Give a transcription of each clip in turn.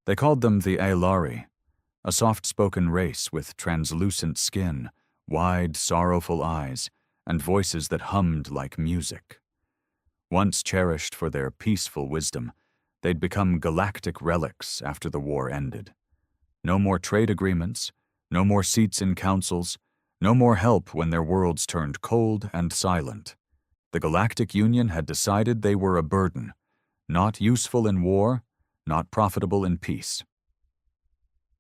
They called them the Aelari, a soft-spoken race with translucent skin, wide, sorrowful eyes, and voices that hummed like music. Once cherished for their peaceful wisdom, they'd become galactic relics after the war ended. No more trade agreements, no more seats in councils, no more help when their worlds turned cold and silent. The Galactic Union had decided they were a burden, not useful in war, not profitable in peace.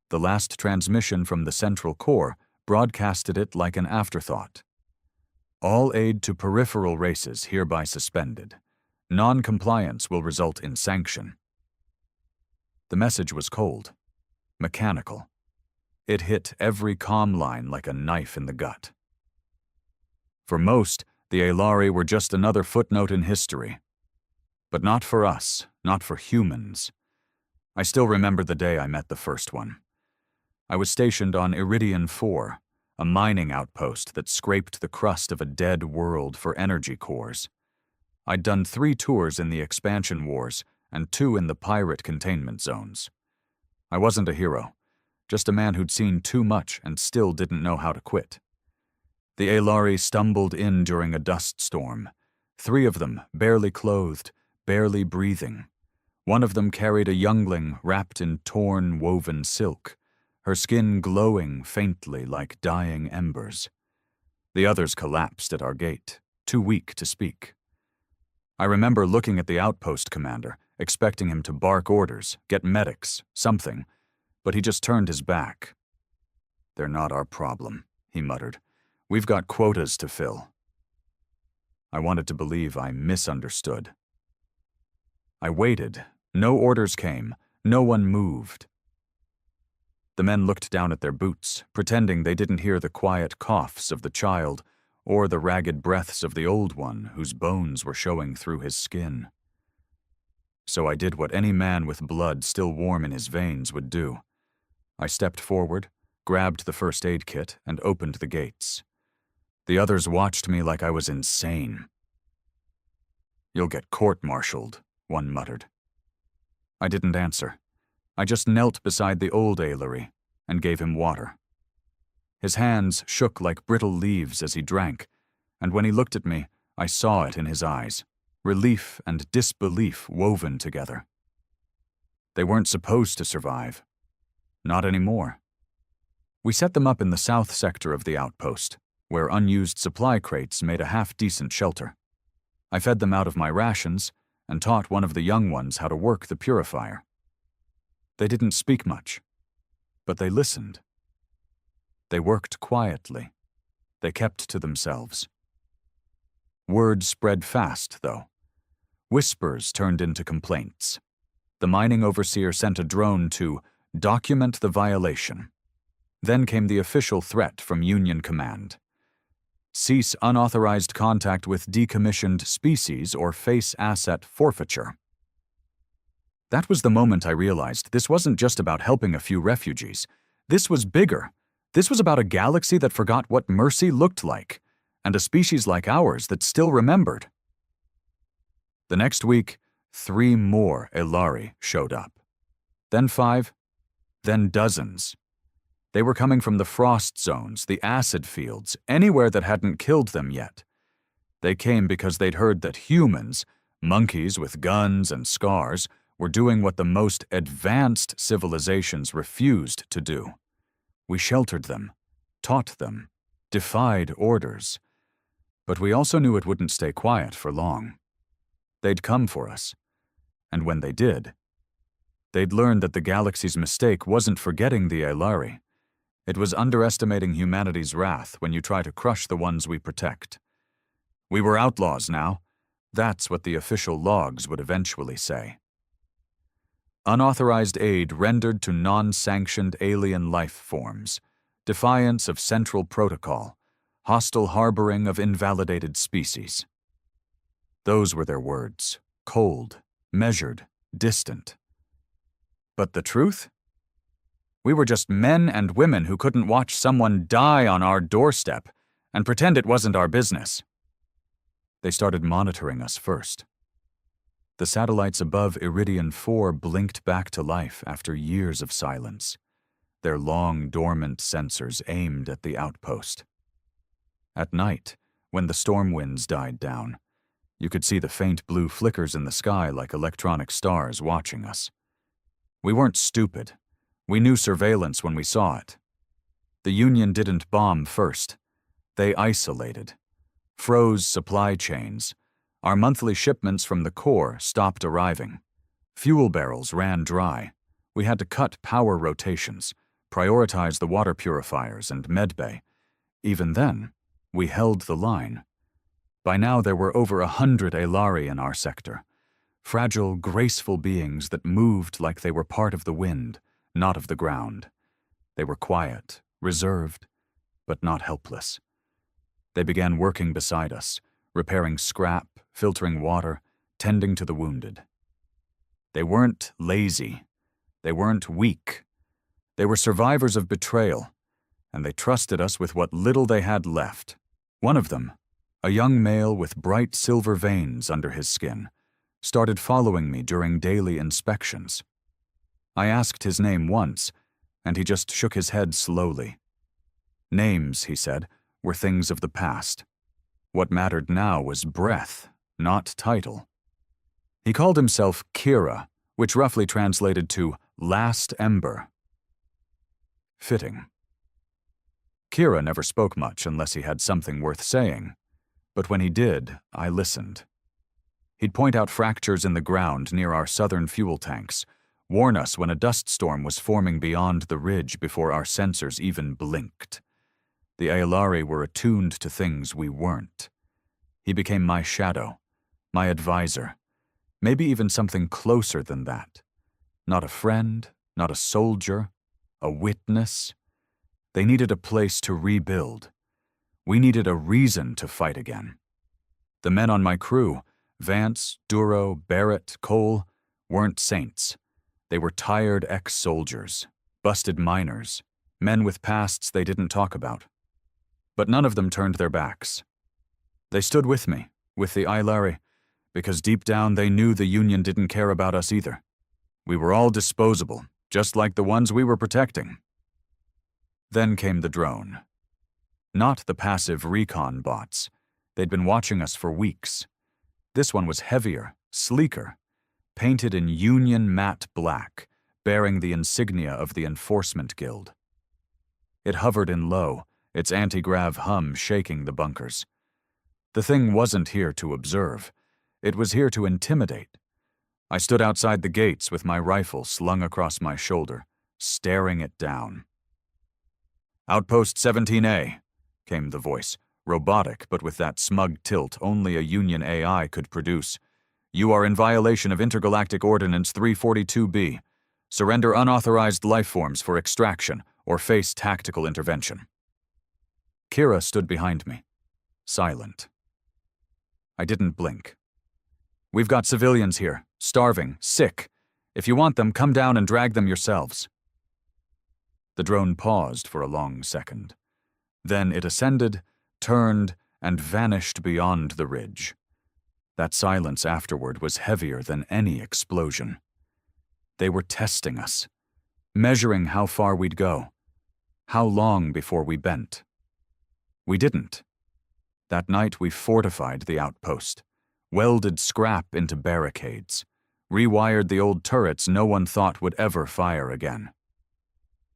The last transmission from the Central Core broadcasted it like an afterthought. All aid to peripheral races hereby suspended. Non-compliance will result in sanction. The message was cold, mechanical. It hit every comm line like a knife in the gut. For most, the Aelari were just another footnote in history. But not for us, not for humans. I still remember the day I met the first one. I was stationed on Iridian 4, a mining outpost that scraped the crust of a dead world for energy cores. I'd done 3 tours in the expansion wars and 2 in the pirate containment zones. I wasn't a hero, just a man who'd seen too much and still didn't know how to quit. The Aelari stumbled in during a dust storm. 3 of them, barely clothed, barely breathing. One of them carried a youngling wrapped in torn, woven silk, her skin glowing faintly like dying embers. The others collapsed at our gate, too weak to speak. I remember looking at the outpost commander, expecting him to bark orders, get medics, something, but he just turned his back. "They're not our problem," he muttered. "We've got quotas to fill." I wanted to believe I misunderstood. I waited. No orders came. No one moved. The men looked down at their boots, pretending they didn't hear the quiet coughs of the child or the ragged breaths of the old one whose bones were showing through his skin. So I did what any man with blood still warm in his veins would do. I stepped forward, grabbed the first aid kit, and opened the gates. The others watched me like I was insane. "You'll get court-martialed," one muttered. I didn't answer. I just knelt beside the old Aelari and gave him water. His hands shook like brittle leaves as he drank, and when he looked at me, I saw it in his eyes, relief and disbelief woven together. They weren't supposed to survive. Not anymore. We set them up in the south sector of the outpost, where unused supply crates made a half-decent shelter. I fed them out of my rations and taught one of the young ones how to work the purifier. They didn't speak much, but they listened. They worked quietly. They kept to themselves. Word spread fast, though. Whispers turned into complaints. The mining overseer sent a drone to document the violation. Then came the official threat from Union Command. Cease unauthorized contact with decommissioned species or face asset forfeiture. That was the moment I realized this wasn't just about helping a few refugees. This was bigger. This was about a galaxy that forgot what mercy looked like, and a species like ours that still remembered. The next week, 3 more Aelari showed up. Then 5, then dozens. They were coming from the frost zones, the acid fields, anywhere that hadn't killed them yet. They came because they'd heard that humans, monkeys with guns and scars, were doing what the most advanced civilizations refused to do. We sheltered them, taught them, defied orders. But we also knew it wouldn't stay quiet for long. They'd come for us. And when they did, they'd learn that the galaxy's mistake wasn't forgetting the Aelari. It was underestimating humanity's wrath when you try to crush the ones we protect. We were outlaws now. That's what the official logs would eventually say. Unauthorized aid rendered to non-sanctioned alien life forms, defiance of central protocol, hostile harboring of invalidated species. Those were their words, cold, measured, distant. But the truth? We were just men and women who couldn't watch someone die on our doorstep and pretend it wasn't our business. They started monitoring us first. The satellites above Iridian 4 blinked back to life after years of silence, their long, dormant sensors aimed at the outpost. At night, when the storm winds died down, you could see the faint blue flickers in the sky like electronic stars watching us. We weren't stupid. We knew surveillance when we saw it. The Union didn't bomb first. They isolated, froze supply chains. Our monthly shipments from the core stopped arriving. Fuel barrels ran dry. We had to cut power rotations, prioritize the water purifiers and medbay. Even then, we held the line. By now there were over 100 Alari in our sector, fragile, graceful beings that moved like they were part of the wind, not of the ground. They were quiet, reserved, but not helpless. They began working beside us, repairing scrap, filtering water, tending to the wounded. They weren't lazy. They weren't weak. They were survivors of betrayal, and they trusted us with what little they had left. One of them, a young male with bright silver veins under his skin, started following me during daily inspections. I asked his name once, and he just shook his head slowly. Names, he said, were things of the past. What mattered now was breath, not title. He called himself Kira, which roughly translated to last ember. Fitting. Kira never spoke much unless he had something worth saying, but when he did, I listened. He'd point out fractures in the ground near our southern fuel tanks, warn us when a dust storm was forming beyond the ridge before our sensors even blinked. The Aelari were attuned to things we weren't. He became my shadow, my advisor, maybe even something closer than that. Not a friend, not a soldier, a witness. They needed a place to rebuild. We needed a reason to fight again. The men on my crew, Vance, Duro, Barrett, Cole, weren't saints. They were tired ex-soldiers, busted miners, men with pasts they didn't talk about. But none of them turned their backs. They stood with me, with the Aelari, because deep down they knew the Union didn't care about us either. We were all disposable, just like the ones we were protecting. Then came the drone. Not the passive recon bots. They'd been watching us for weeks. This one was heavier, sleeker, painted in Union matte black, bearing the insignia of the Enforcement Guild. It hovered in low, its anti-grav hum shaking the bunkers. The thing wasn't here to observe. It was here to intimidate. I stood outside the gates with my rifle slung across my shoulder, staring it down. "Outpost 17A," came the voice, robotic but with that smug tilt only a Union AI could produce. "You are in violation of Intergalactic Ordinance 342B. Surrender unauthorized lifeforms for extraction or face tactical intervention." Kira stood behind me, silent. I didn't blink. "We've got civilians here, starving, sick. If you want them, come down and drag them yourselves." The drone paused for a long second. Then it ascended, turned, and vanished beyond the ridge. That silence afterward was heavier than any explosion. They were testing us, measuring how far we'd go, how long before we bent. We didn't. That night we fortified the outpost, welded scrap into barricades, rewired the old turrets no one thought would ever fire again.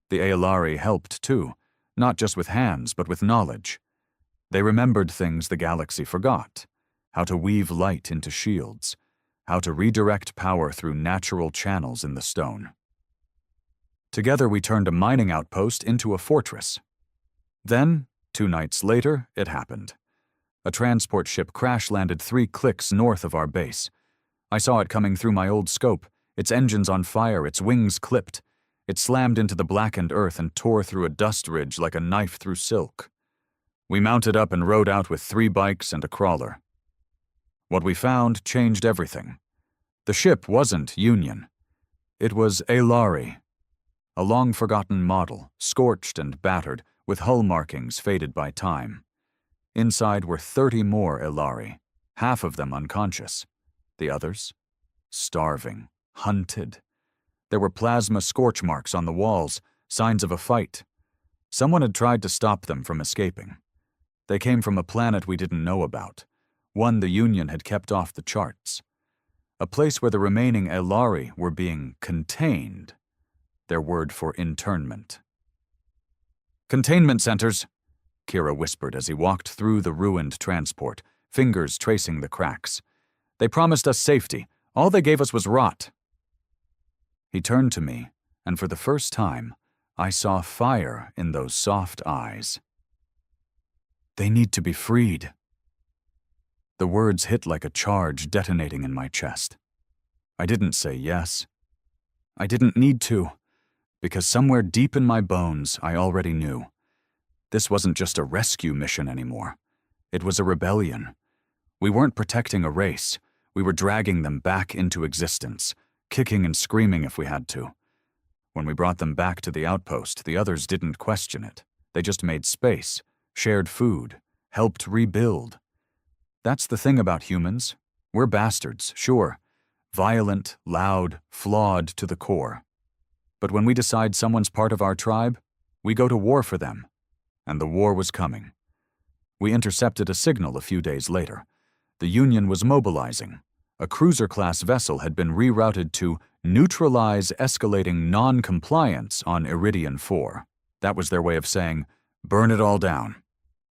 The Aelari helped too, not just with hands but with knowledge. They remembered things the galaxy forgot, how to weave light into shields, how to redirect power through natural channels in the stone. Together we turned a mining outpost into a fortress. Then, 2 nights later, it happened. A transport ship crash-landed 3 clicks north of our base. I saw it coming through my old scope, its engines on fire, its wings clipped. It slammed into the blackened earth and tore through a dust ridge like a knife through silk. We mounted up and rode out with 3 bikes and a crawler. What we found changed everything. The ship wasn't Union. It was Aelari, a long-forgotten model, scorched and battered, with hull markings faded by time. Inside were 30 more Aelari, half of them unconscious. The others, starving, hunted. There were plasma scorch marks on the walls, signs of a fight. Someone had tried to stop them from escaping. They came from a planet we didn't know about, one the Union had kept off the charts. A place where the remaining Elari were being contained, their word for internment. "Containment centers," Kira whispered as he walked through the ruined transport, fingers tracing the cracks. "They promised us safety. All they gave us was rot." He turned to me, and for the first time, I saw fire in those soft eyes. "They need to be freed." The words hit like a charge detonating in my chest. I didn't say yes. I didn't need to, because somewhere deep in my bones I already knew. This wasn't just a rescue mission anymore. It was a rebellion. We weren't protecting a race. We were dragging them back into existence, kicking and screaming if we had to. When we brought them back to the outpost, the others didn't question it. They just made space, shared food, helped rebuild. That's the thing about humans. We're bastards, sure. Violent, loud, flawed to the core. But when we decide someone's part of our tribe, we go to war for them. And the war was coming. We intercepted a signal a few days later. The Union was mobilizing. A cruiser-class vessel had been rerouted to neutralize escalating non-compliance on Iridian 4. That was their way of saying, "Burn it all down."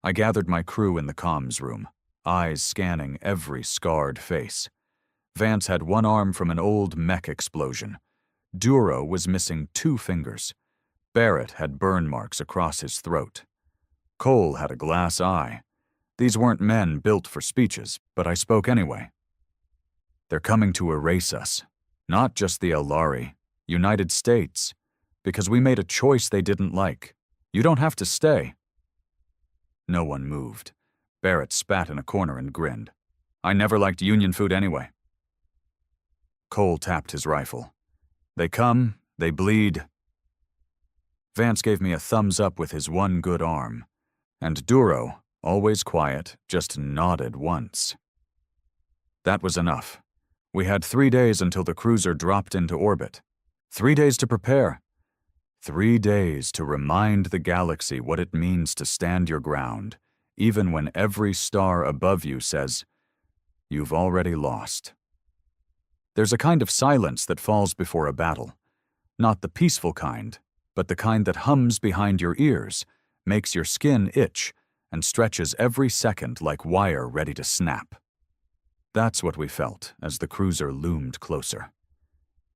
I gathered my crew in the comms room, eyes scanning every scarred face. Vance had one arm from an old mech explosion. Duro was missing 2 fingers. Barrett had burn marks across his throat. Cole had a glass eye. These weren't men built for speeches, but I spoke anyway. "They're coming to erase us. Not just the Elari, United States. Because we made a choice they didn't like. You don't have to stay." No one moved. Barrett spat in a corner and grinned. "I never liked Union food anyway." Cole tapped his rifle. "They come, they bleed." Vance gave me a thumbs up with his one good arm. And Duro, always quiet, just nodded once. That was enough. We had 3 days until the cruiser dropped into orbit. 3 days to prepare. 3 days to remind the galaxy what it means to stand your ground, even when every star above you says, "You've already lost." There's a kind of silence that falls before a battle. Not the peaceful kind, but the kind that hums behind your ears, makes your skin itch, and stretches every second like wire ready to snap. That's what we felt as the cruiser loomed closer.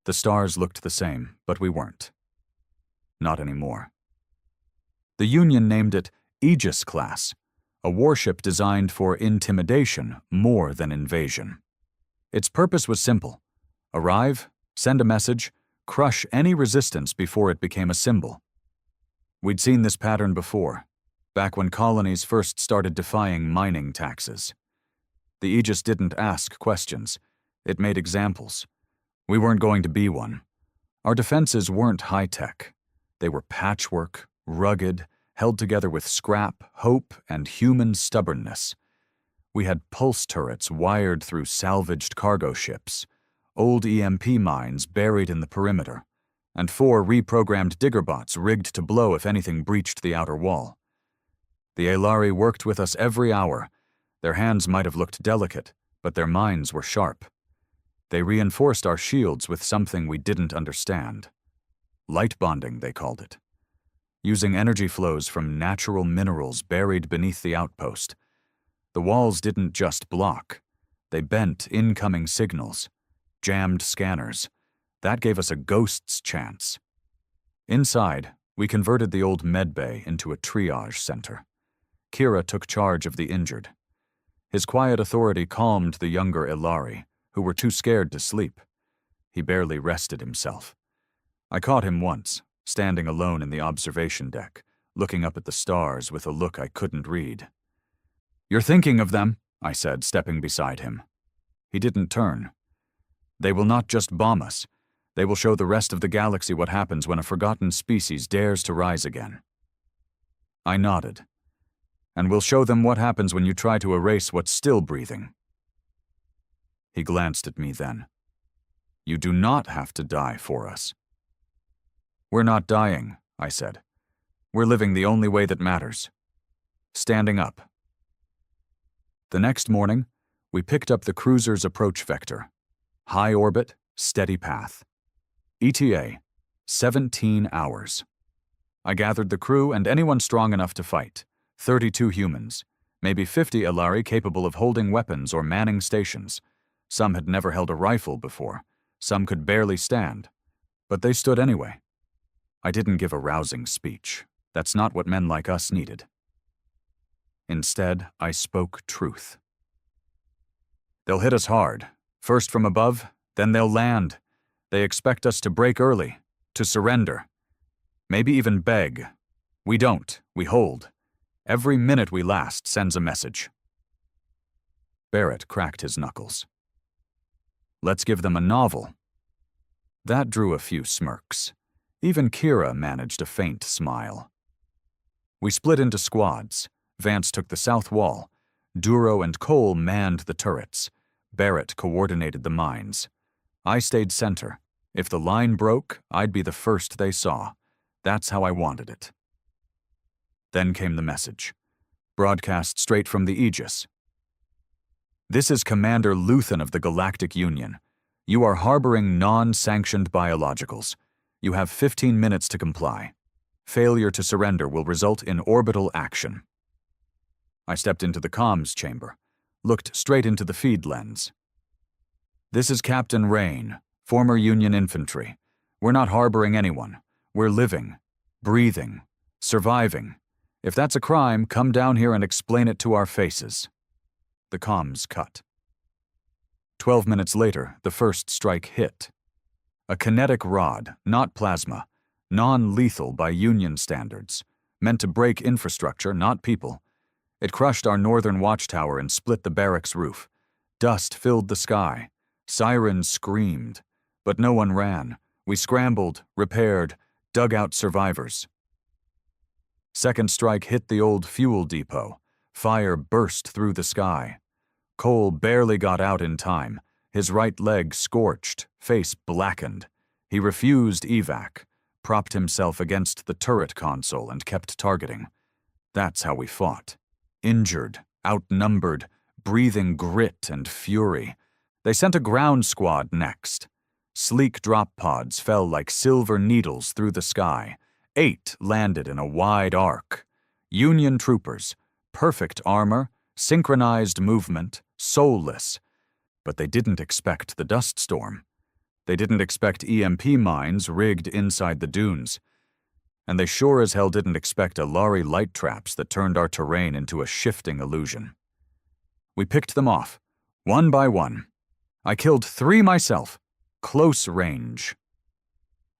The stars looked the same, but we weren't. Not anymore. The Union named it Aegis Class, a warship designed for intimidation more than invasion. Its purpose was simple: arrive, send a message, crush any resistance before it became a symbol. We'd seen this pattern before, back when colonies first started defying mining taxes. The Aegis didn't ask questions. It made examples. We weren't going to be one. Our defenses weren't high-tech. They were patchwork, rugged, held together with scrap, hope, and human stubbornness. We had pulse turrets wired through salvaged cargo ships, old EMP mines buried in the perimeter, and 4 reprogrammed diggerbots rigged to blow if anything breached the outer wall. The Elari worked with us every hour. Their hands might have looked delicate, but their minds were sharp. They reinforced our shields with something we didn't understand. Light bonding, they called it. Using energy flows from natural minerals buried beneath the outpost. The walls didn't just block. They bent incoming signals, jammed scanners. That gave us a ghost's chance. Inside, we converted the old medbay into a triage center. Kira took charge of the injured. His quiet authority calmed the younger Elari, who were too scared to sleep. He barely rested himself. I caught him once, standing alone in the observation deck, looking up at the stars with a look I couldn't read. "You're thinking of them," I said, stepping beside him. He didn't turn. "They will not just bomb us. They will show the rest of the galaxy what happens when a forgotten species dares to rise again." I nodded. "And we'll show them what happens when you try to erase what's still breathing." He glanced at me then. You do not have to die for us. We're not dying, I said. We're living the only way that matters. Standing up. The next morning, we picked up the cruiser's approach vector. High orbit, steady path. ETA, 17 hours. I gathered the crew and anyone strong enough to fight. 32 humans, maybe 50 Ilari capable of holding weapons or manning stations. Some had never held a rifle before. Some could barely stand. But they stood anyway. I didn't give a rousing speech. That's not what men like us needed. Instead, I spoke truth. They'll hit us hard. First from above, then they'll land. They expect us to break early, to surrender. Maybe even beg. We don't, we hold. Every minute we last sends a message. Barrett cracked his knuckles. Let's give them a novel. That drew a few smirks. Even Kira managed a faint smile. We split into squads. Vance took the south wall. Duro and Cole manned the turrets. Barrett coordinated the mines. I stayed center. If the line broke, I'd be the first they saw. That's how I wanted it. Then came the message. Broadcast straight from the Aegis. This is Commander Luthen of the Galactic Union. You are harboring non-sanctioned biologicals. You have 15 minutes to comply. Failure to surrender will result in orbital action. I stepped into the comms chamber, looked straight into the feed lens. This is Captain Rain, former Union infantry. We're not harboring anyone. We're living, breathing, surviving. If that's a crime, come down here and explain it to our faces. The comms cut. 12 minutes later, the first strike hit. A kinetic rod, not plasma, non-lethal by Union standards, meant to break infrastructure, not people. It crushed our northern watchtower and split the barracks roof. Dust filled the sky. Sirens screamed. But no one ran. We scrambled, repaired, dug out survivors. Second strike hit the old fuel depot. Fire burst through the sky. Cole barely got out in time. His right leg scorched, face blackened. He refused evac, propped himself against the turret console and kept targeting. That's how we fought. Injured, outnumbered, breathing grit and fury. They sent a ground squad next. Sleek drop pods fell like silver needles through the sky. 8 landed in a wide arc. Union troopers, perfect armor, synchronized movement, soulless. But they didn't expect the dust storm. They didn't expect EMP mines rigged inside the dunes. And they sure as hell didn't expect Ilari light traps that turned our terrain into a shifting illusion. We picked them off, one by one. I killed 3 myself, close range.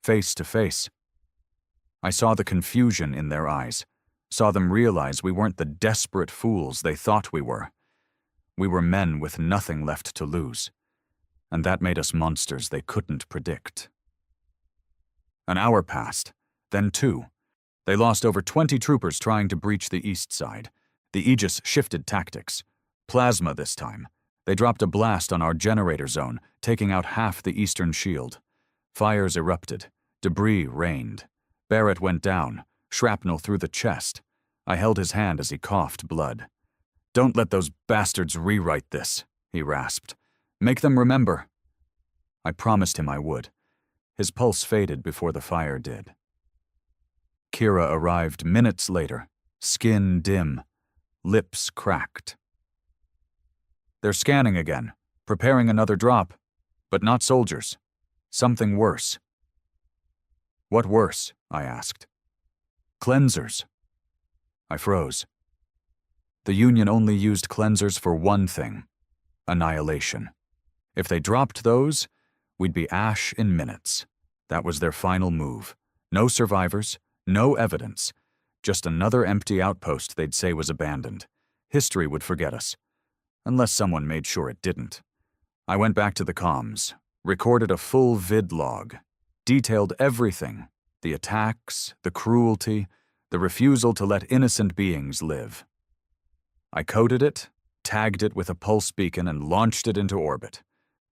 Face to face. I saw the confusion in their eyes, saw them realize we weren't the desperate fools they thought we were. We were men with nothing left to lose, and that made us monsters they couldn't predict. An hour passed, then 2. They lost over 20 troopers trying to breach the east side. The Aegis shifted tactics. Plasma this time. They dropped a blast on our generator zone, taking out half the eastern shield. Fires erupted. Debris rained. Barrett went down, shrapnel through the chest. I held his hand as he coughed blood. "Don't let those bastards rewrite this," he rasped. "Make them remember." I promised him I would. His pulse faded before the fire did. Kira arrived minutes later, skin dim, lips cracked. They're scanning again, preparing another drop, but not soldiers. Something worse. What worse? I asked. Cleansers. I froze. The Union only used cleansers for one thing: annihilation. If they dropped those, we'd be ash in minutes. That was their final move. No survivors, no evidence. Just another empty outpost they'd say was abandoned. History would forget us. Unless someone made sure it didn't. I went back to the comms, recorded a full vid log, detailed everything: the attacks, the cruelty, the refusal to let innocent beings live. I coded it, tagged it with a pulse beacon, and launched it into orbit.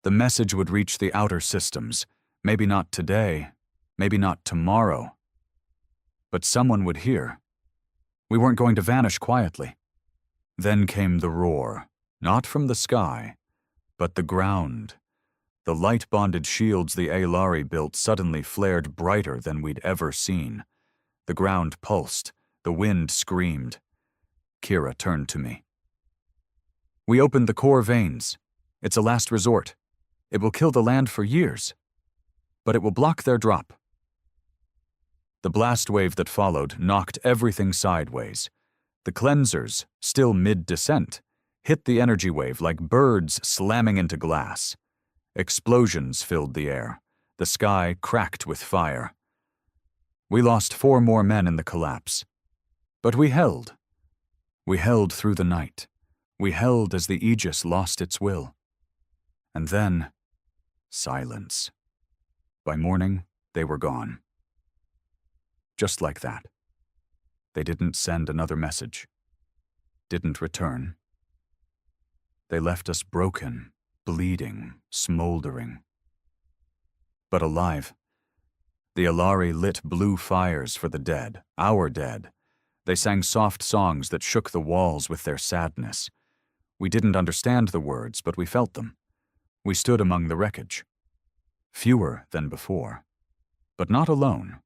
The message would reach the outer systems. Maybe not today, maybe not tomorrow. But someone would hear. We weren't going to vanish quietly. Then came the roar, not from the sky, but the ground. The light-bonded shields the Alari built suddenly flared brighter than we'd ever seen. The ground pulsed, the wind screamed. Kira turned to me. We opened the core veins. It's a last resort. It will kill the land for years, but it will block their drop. The blast wave that followed knocked everything sideways. The cleansers, still mid-descent, hit the energy wave like birds slamming into glass. Explosions filled the air. The sky cracked with fire. We lost 4 more men in the collapse. But we held. We held through the night. We held as the Aegis lost its will. And then, silence. By morning, they were gone. Just like that. They didn't send another message. Didn't return. They left us broken, bleeding, smoldering. But alive. The Alari lit blue fires for the dead, our dead. They sang soft songs that shook the walls with their sadness. We didn't understand the words, but we felt them. We stood among the wreckage. Fewer than before, but not alone.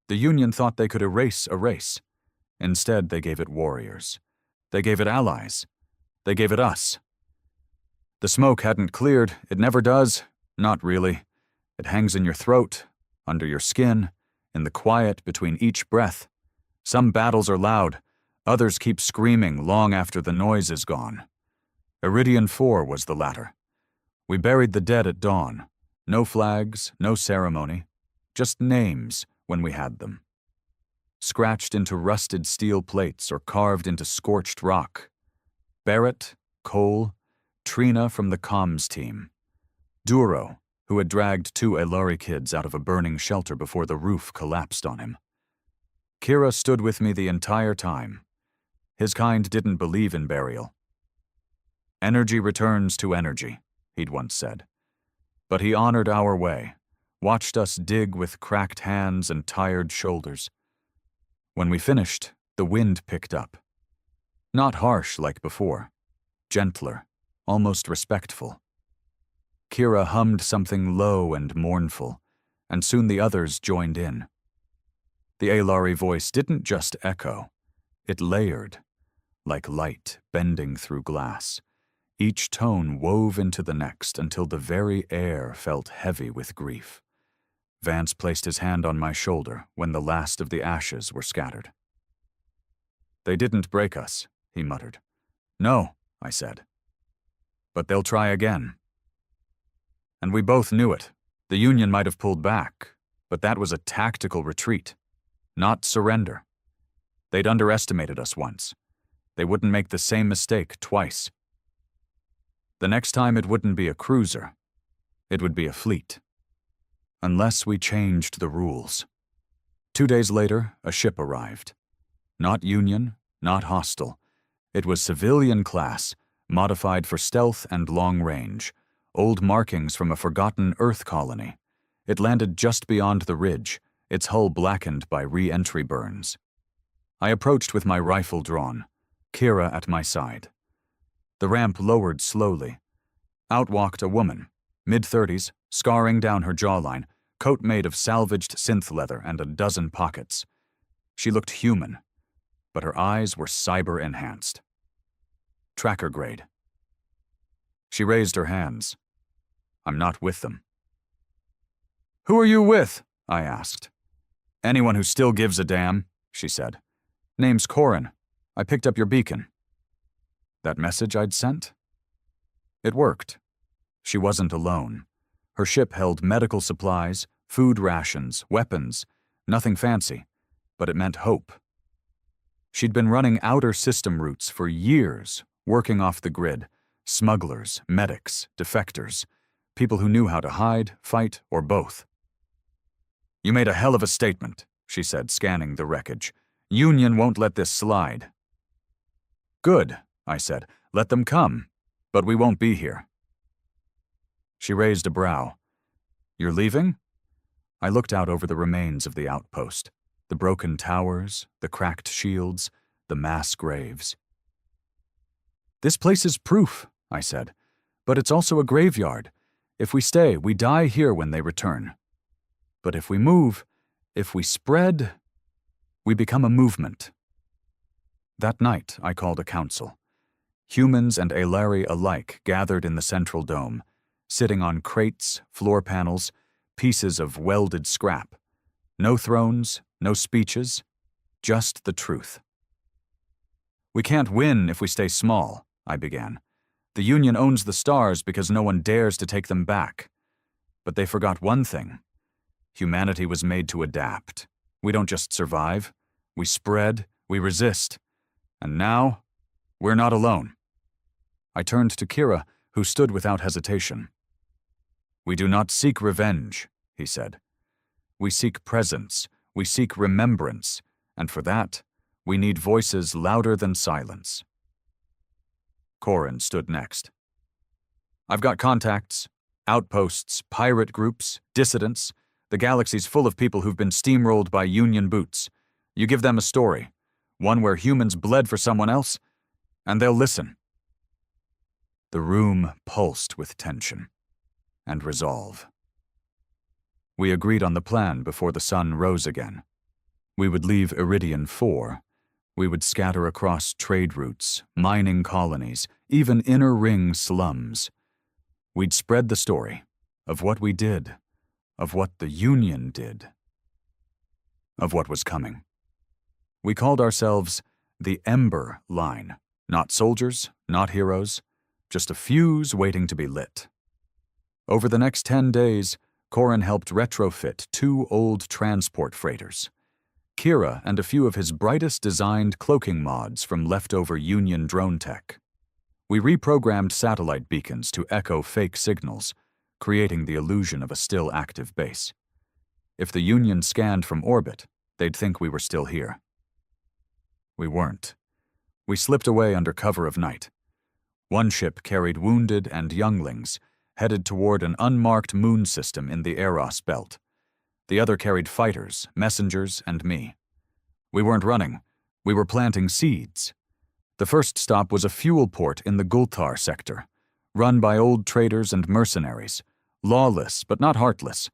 The Union thought they could erase a race. Instead, they gave it warriors. They gave it allies. They gave it us. The smoke hadn't cleared. It never does. Not really. It hangs in your throat, under your skin, in the quiet between each breath. Some battles are loud. Others keep screaming long after the noise is gone. Iridian 4 was the latter. We buried the dead at dawn. No flags, no ceremony. Just names when we had them. Scratched into rusted steel plates or carved into scorched rock. Barrett, Cole, Trina from the comms team. Duro, who had dragged 2 Alari kids out of a burning shelter before the roof collapsed on him. Kira stood with me the entire time. His kind didn't believe in burial. Energy returns to energy, he'd once said. But he honored our way, watched us dig with cracked hands and tired shoulders. When we finished, the wind picked up. Not harsh like before, gentler, almost respectful. Kira hummed something low and mournful, and soon the others joined in. The Alari voice didn't just echo, it layered, like light bending through glass. Each tone wove into the next until the very air felt heavy with grief. Vance placed his hand on my shoulder when the last of the ashes were scattered. "They didn't break us," he muttered. "No," I said. "But they'll try again." And we both knew it. The Union might have pulled back, but that was a tactical retreat, not surrender. They'd underestimated us once. They wouldn't make the same mistake twice. The next time it wouldn't be a cruiser. It would be a fleet. Unless we changed the rules. 2 days later, a ship arrived. Not Union, not hostile. It was civilian class, modified for stealth and long range. Old markings from a forgotten Earth colony. It landed just beyond the ridge, its hull blackened by re-entry burns. I approached with my rifle drawn, Kira at my side. The ramp lowered slowly. Out walked a woman, mid-30s, scarring down her jawline, coat made of salvaged synth leather and a dozen pockets. She looked human, but her eyes were cyber-enhanced. Tracker grade. She raised her hands. I'm not with them. "Who are you with?" I asked. "Anyone who still gives a damn," she said. "Name's Corin. I picked up your beacon." That message I'd sent? It worked. She wasn't alone. Her ship held medical supplies, food rations, weapons, nothing fancy, but it meant hope. She'd been running outer system routes for years, working off the grid, smugglers, medics, defectors, people who knew how to hide, fight, or both. "You made a hell of a statement," she said, scanning the wreckage. "Union won't let this slide." "Good," I said. "Let them come, but we won't be here." She raised a brow. You're leaving? I looked out over the remains of the outpost, the broken towers, the cracked shields, the mass graves. This place is proof, I said, but it's also a graveyard. If we stay, we die here when they return. But if we move, if we spread, we become a movement. That night, I called a council. Humans and Aelari alike gathered in the central dome, sitting on crates, floor panels, pieces of welded scrap. No thrones, no speeches, just the truth. We can't win if we stay small, I began. The Union owns the stars because no one dares to take them back. But they forgot one thing. Humanity was made to adapt. We don't just survive. We spread, we resist. And now, we're not alone. I turned to Kira, who stood without hesitation. We do not seek revenge, he said. We seek presence, we seek remembrance, and for that, we need voices louder than silence. Corin stood next. I've got contacts, outposts, pirate groups, dissidents. The galaxy's full of people who've been steamrolled by Union boots. You give them a story, one where humans bled for someone else, and they'll listen. The room pulsed with tension and resolve. We agreed on the plan before the sun rose again. We would leave Iridian 4. We would scatter across trade routes, mining colonies, even inner ring slums. We'd spread the story of what we did, of what the Union did, of what was coming. We called ourselves the Ember Line. Not soldiers, not heroes, just a fuse waiting to be lit. Over the next 10 days, Corin helped retrofit 2 old transport freighters. Kira and a few of his brightest designed cloaking mods from leftover Union drone tech. We reprogrammed satellite beacons to echo fake signals, creating the illusion of a still active base. If the Union scanned from orbit, they'd think we were still here. We weren't. We slipped away under cover of night. One ship carried wounded and younglings, headed toward an unmarked moon system in the Eros belt. The other carried fighters, messengers, and me. We weren't running. We were planting seeds. The first stop was a fuel port in the Gultar sector, run by old traders and mercenaries, lawless but not heartless.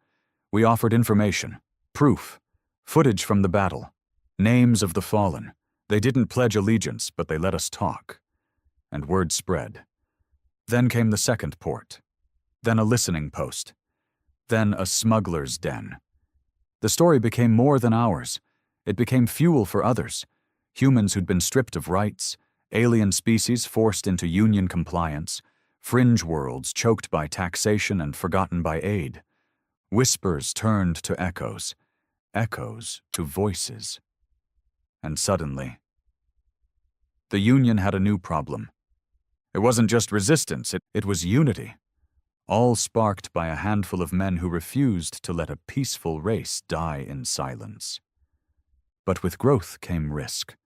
We offered information, proof, footage from the battle, names of the fallen. They didn't pledge allegiance, but they let us talk. And word spread. Then came the second port. Then a listening post. Then a smuggler's den. The story became more than ours. It became fuel for others. Humans who'd been stripped of rights, alien species forced into Union compliance, fringe worlds choked by taxation and forgotten by aid. Whispers turned to echoes, echoes to voices. And suddenly, the Union had a new problem. It wasn't just resistance, it was unity, all sparked by a handful of men who refused to let a peaceful race die in silence. But with growth came risk.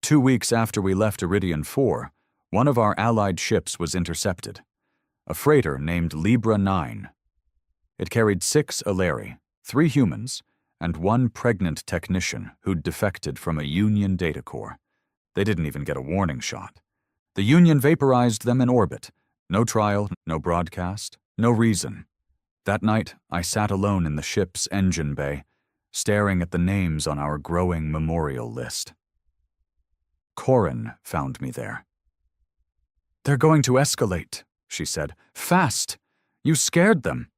2 weeks after we left Iridian 4, one of our allied ships was intercepted, a freighter named Libra 9. It carried 6 Aelari, 3 humans, and 1 pregnant technician who'd defected from a Union data core. They didn't even get a warning shot. The Union vaporized them in orbit. No trial, no broadcast, no reason. That night, I sat alone in the ship's engine bay, staring at the names on our growing memorial list. Corin found me there. "They're going to escalate," she said. "Fast! You scared them."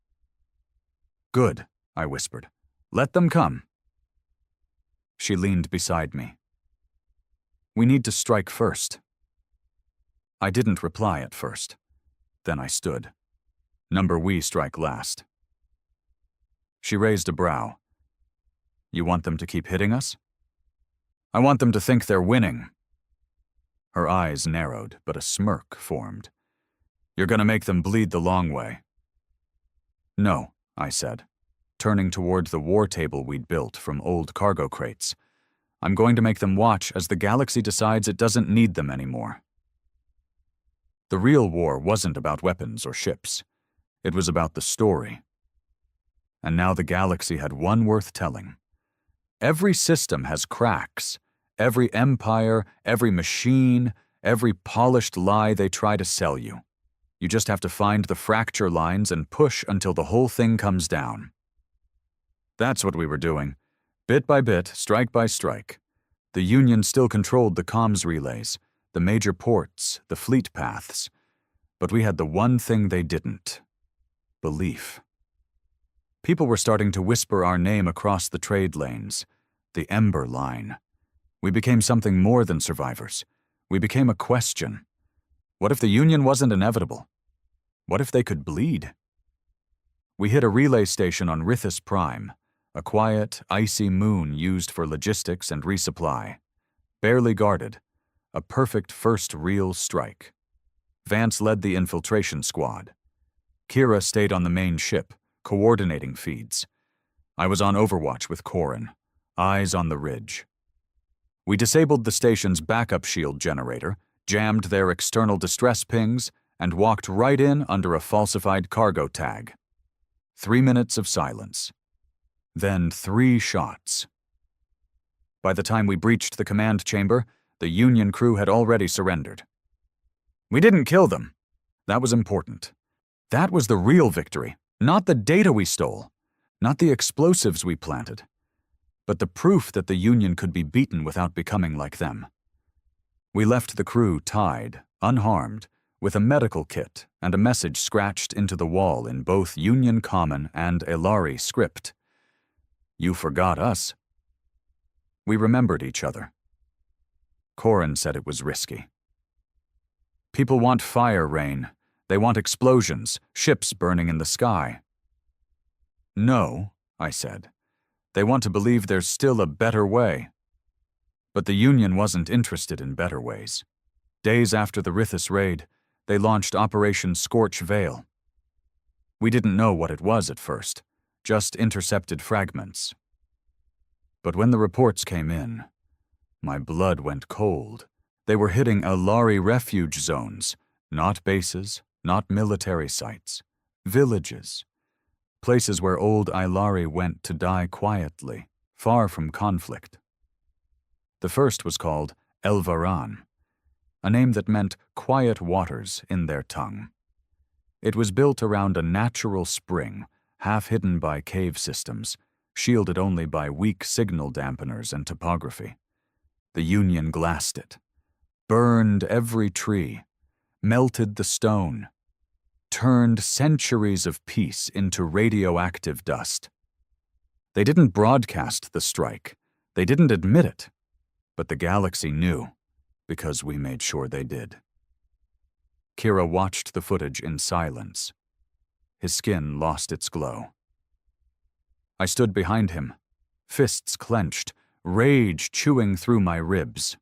"Good," I whispered. "Let them come." She leaned beside me. "We need to strike first." I didn't reply at first. Then I stood. Number we strike last. She raised a brow. "You want them to keep hitting us?" "I want them to think they're winning." Her eyes narrowed, but a smirk formed. "You're gonna make them bleed the long way." "No," I said, turning toward the war table we'd built from old cargo crates. "I'm going to make them watch as the galaxy decides it doesn't need them anymore." The real war wasn't about weapons or ships. It was about the story. And now the galaxy had one worth telling. Every system has cracks. Every empire, every machine, every polished lie they try to sell you. You just have to find the fracture lines and push until the whole thing comes down. That's what we were doing. Bit by bit, strike by strike. The Union still controlled the comms relays, the major ports, the fleet paths. But we had the one thing they didn't: belief. People were starting to whisper our name across the trade lanes, the Ember Line. We became something more than survivors. We became a question. What if the Union wasn't inevitable? What if they could bleed? We hit a relay station on Rithus Prime, a quiet, icy moon used for logistics and resupply. Barely guarded, a perfect first real strike. Vance led the infiltration squad. Kira stayed on the main ship, coordinating feeds. I was on overwatch with Corrin, eyes on the ridge. We disabled the station's backup shield generator, jammed their external distress pings, and walked right in under a falsified cargo tag. 3 minutes of silence. Then 3 shots. By the time we breached the command chamber, the Union crew had already surrendered. We didn't kill them. That was important. That was the real victory, not the data we stole, not the explosives we planted, but the proof that the Union could be beaten without becoming like them. We left the crew tied, unharmed, with a medical kit and a message scratched into the wall in both Union Common and Elari script. You forgot us. We remembered each other. Corrin said it was risky. People want fire rain. They want explosions, ships burning in the sky. No, I said. They want to believe there's still a better way. But the Union wasn't interested in better ways. Days after the Rithus raid, they launched Operation Scorch Veil. We didn't know what it was at first, just intercepted fragments. But when the reports came in, my blood went cold. They were hitting Elari refuge zones, not bases, not military sites, villages, places where old Ilari went to die quietly, far from conflict. The first was called Elvaran, a name that meant quiet waters in their tongue. It was built around a natural spring, half hidden by cave systems, shielded only by weak signal dampeners and topography. The Union glassed it, burned every tree, melted the stone, turned centuries of peace into radioactive dust. They didn't broadcast the strike. They didn't admit it. But the galaxy knew, because we made sure they did. Kira watched the footage in silence. His skin lost its glow. I stood behind him, fists clenched, rage chewing through my ribs.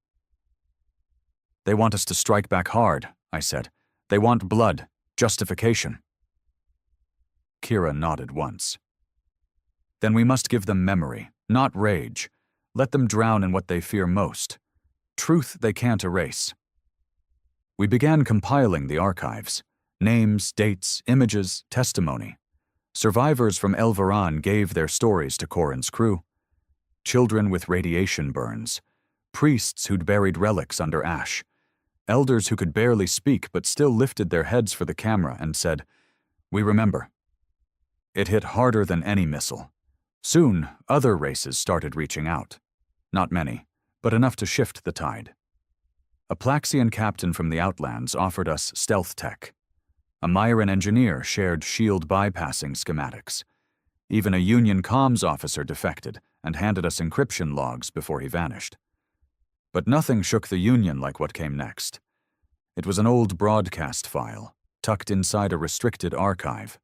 They want us to strike back hard, I said. They want blood, justification. Kira nodded once. Then we must give them memory, not rage. Let them drown in what they fear most. Truth they can't erase. We began compiling the archives. Names, dates, images, testimony. Survivors from Elvaran gave their stories to Corrin's crew. Children with radiation burns. Priests who'd buried relics under ash. Elders who could barely speak but still lifted their heads for the camera and said, "We remember." It hit harder than any missile. Soon, other races started reaching out. Not many, but enough to shift the tide. A Plaxian captain from the Outlands offered us stealth tech. A Myran engineer shared shield bypassing schematics. Even a Union comms officer defected and handed us encryption logs before he vanished. But nothing shook the Union like what came next. It was an old broadcast file, tucked inside a restricted archive.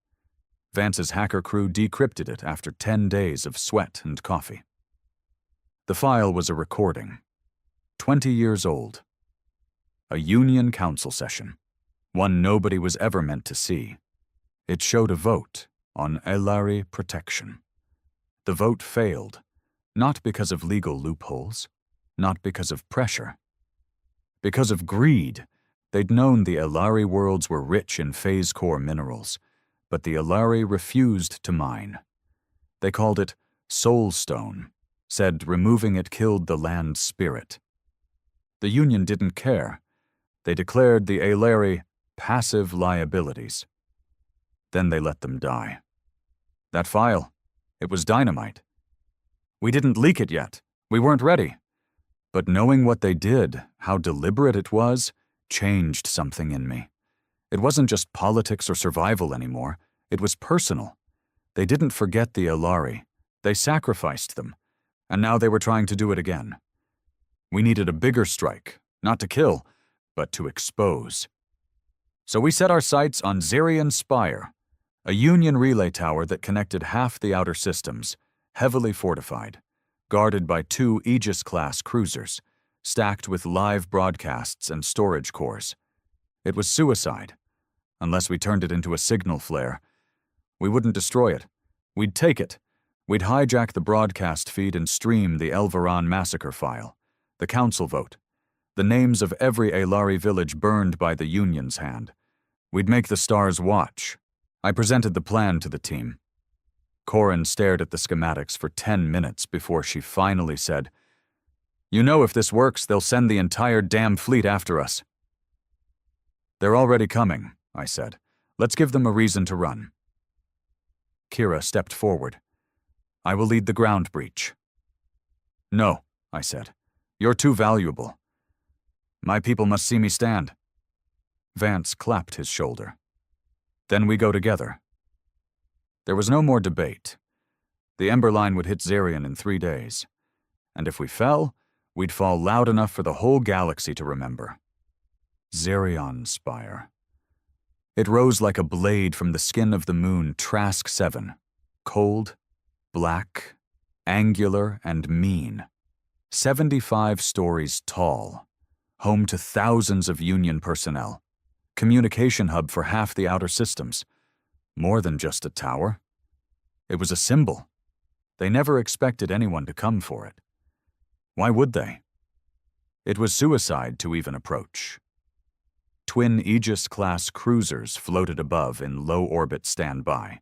Vance's hacker crew decrypted it after 10 days of sweat and coffee. The file was a recording, 20 years old. A Union Council session, one nobody was ever meant to see. It showed a vote on Elari protection. The vote failed, not because of legal loopholes, not because of pressure. Because of greed, they'd known the Elari worlds were rich in phase core minerals. but the Alari refused to mine. They called it Soulstone, said removing it killed the land's spirit. The Union didn't care. They declared the Alari passive liabilities. Then they let them die. That file, it was dynamite. We didn't leak it yet. We weren't ready. But knowing what they did, how deliberate it was, changed something in me. It wasn't just politics or survival anymore. It was personal. They didn't forget the Alari. They sacrificed them. And now they were trying to do it again. We needed a bigger strike, not to kill, but to expose. So we set our sights on Zerian Spire, a Union relay tower that connected half the outer systems, heavily fortified, guarded by 2 Aegis-class cruisers, stacked with live broadcasts and storage cores. It was suicide, unless we turned it into a signal flare. We wouldn't destroy it. We'd take it. We'd hijack the broadcast feed and stream the Elvaran massacre file, the council vote, the names of every Alari village burned by the Union's hand. We'd make the stars watch. I presented the plan to the team. Corin stared at the schematics for 10 minutes before she finally said, "You know if this works, they'll send the entire damn fleet after us." "They're already coming," I said. "Let's give them a reason to run." Kira stepped forward. "I will lead the ground breach." "No," I said. "You're too valuable. My people must see me stand." Vance clapped his shoulder. "Then we go together." There was no more debate. The Ember Line would hit Zerion in 3 days. And if we fell, we'd fall loud enough for the whole galaxy to remember. Zerion Spire. It rose like a blade from the skin of the moon Trask 7. Cold, black, angular, and mean. 75 stories tall. Home to thousands of Union personnel. Communication hub for half the outer systems. More than just a tower. It was a symbol. They never expected anyone to come for it. Why would they? It was suicide to even approach. Twin Aegis-class cruisers floated above in low-orbit standby.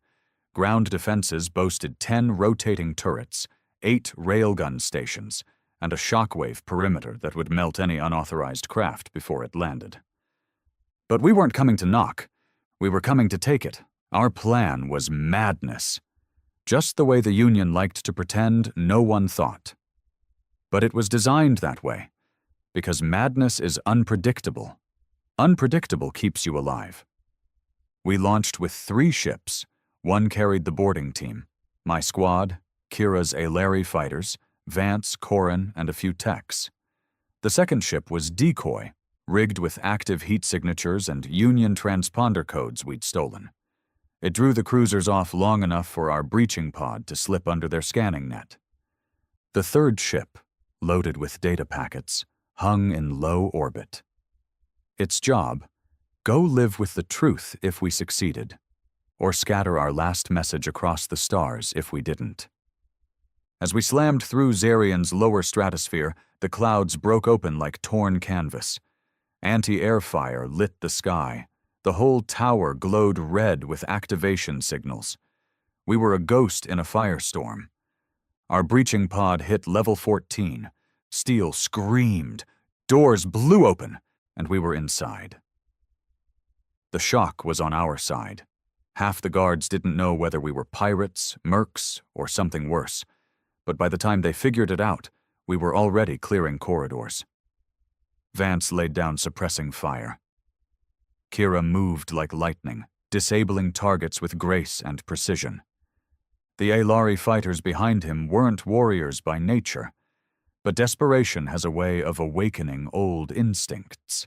Ground defenses boasted 10 rotating turrets, 8 railgun stations, and a shockwave perimeter that would melt any unauthorized craft before it landed. But we weren't coming to knock. We were coming to take it. Our plan was madness. Just the way the Union liked to pretend no one thought. But it was designed that way, because madness is unpredictable. Unpredictable keeps you alive. We launched with 3 ships. One carried the boarding team, my squad, Kira's Alari fighters, Vance, Corin, and a few techs. The second ship was Decoy, rigged with active heat signatures and Union transponder codes we'd stolen. It drew the cruisers off long enough for our breaching pod to slip under their scanning net. The third ship, loaded with data packets, hung in low orbit. Its job, go live with the truth if we succeeded, or scatter our last message across the stars if we didn't. As we slammed through Zerion's lower stratosphere, the clouds broke open like torn canvas. Anti-air fire lit the sky. The whole tower glowed red with activation signals. We were a ghost in a firestorm. Our breaching pod hit level 14. Steel screamed. Doors blew open, and we were inside. The shock was on our side. Half the guards didn't know whether we were pirates, mercs, or something worse. But by the time they figured it out, we were already clearing corridors. Vance laid down suppressing fire. Kira moved like lightning, disabling targets with grace and precision. The Alari fighters behind him weren't warriors by nature, but desperation has a way of awakening old instincts.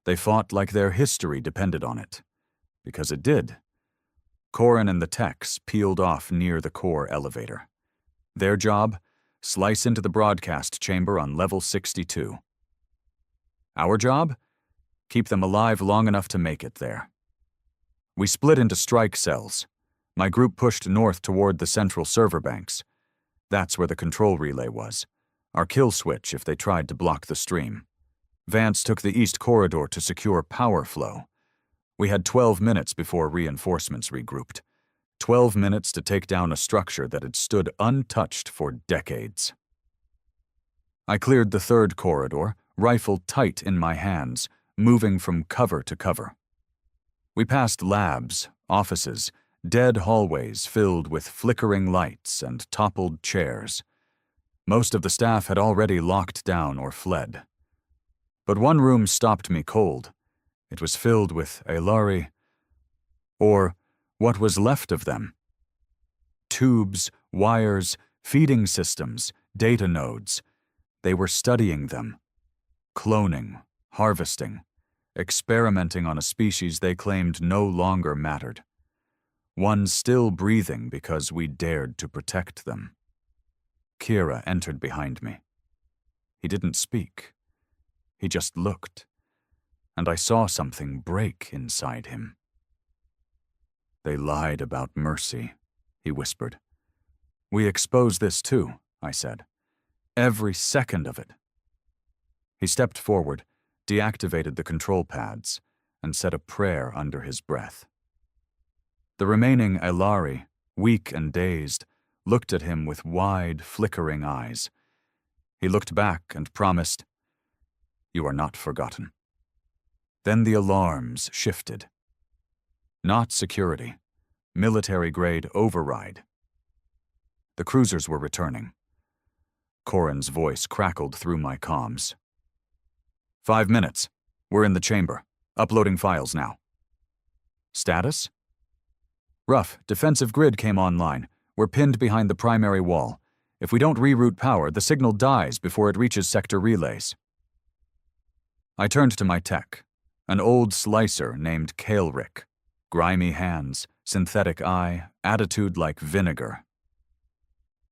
They fought like their history depended on it, because it did. Corin and the techs peeled off near the core elevator. Their job? Slice into the broadcast chamber on level 62. Our job? Keep them alive long enough to make it there. We split into strike cells. My group pushed north toward the central server banks. That's where the control relay was, our kill switch if they tried to block the stream. Vance took the east corridor to secure power flow. We had 12 minutes before reinforcements regrouped. 12 minutes to take down a structure that had stood untouched for decades. I cleared the third corridor, rifle tight in my hands, moving from cover to cover. We passed labs, offices, dead hallways filled with flickering lights and toppled chairs. Most of the staff had already locked down or fled. But one room stopped me cold. It was filled with Aelari, or what was left of them. Tubes, wires, feeding systems, data nodes. They were studying them, cloning, harvesting, experimenting on a species they claimed no longer mattered. One still breathing because we dared to protect them. Kira entered behind me. He didn't speak. He just looked, and I saw something break inside him. "They lied about mercy," he whispered. "We expose this too," I said. "Every second of it." He stepped forward, deactivated the control pads, and said a prayer under his breath. The remaining Aelari, weak and dazed, looked at him with wide, flickering eyes. He looked back and promised, "You are not forgotten." Then the alarms shifted. Not security, military-grade override. The cruisers were returning. Corrin's voice crackled through my comms. 5 minutes. We're in the chamber. Uploading files now. Status? Rough, defensive grid came online. We're pinned behind the primary wall. If we don't reroute power, the signal dies before it reaches sector relays. I turned to my tech, an old slicer named Kaelric. Grimy hands, synthetic eye, attitude like vinegar.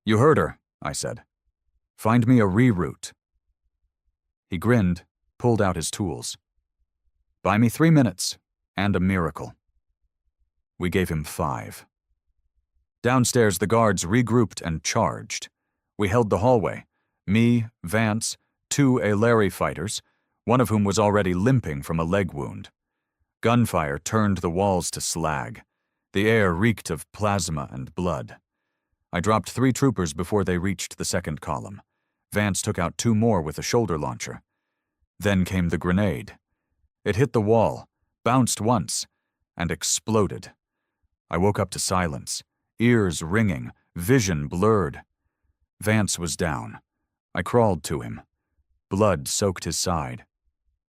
"You heard her," I said. "Find me a reroute." He grinned, pulled out his tools. "Buy me 3 minutes, and a miracle." We gave him 5. Downstairs, the guards regrouped and charged. We held the hallway. Me, Vance, 2 Aelari fighters, one of whom was already limping from a leg wound. Gunfire turned the walls to slag. The air reeked of plasma and blood. I dropped 3 troopers before they reached the second column. Vance took out 2 more with a shoulder launcher. Then came the grenade. It hit the wall, bounced once, and exploded. I woke up to silence, ears ringing, vision blurred. Vance was down. I crawled to him. Blood soaked his side.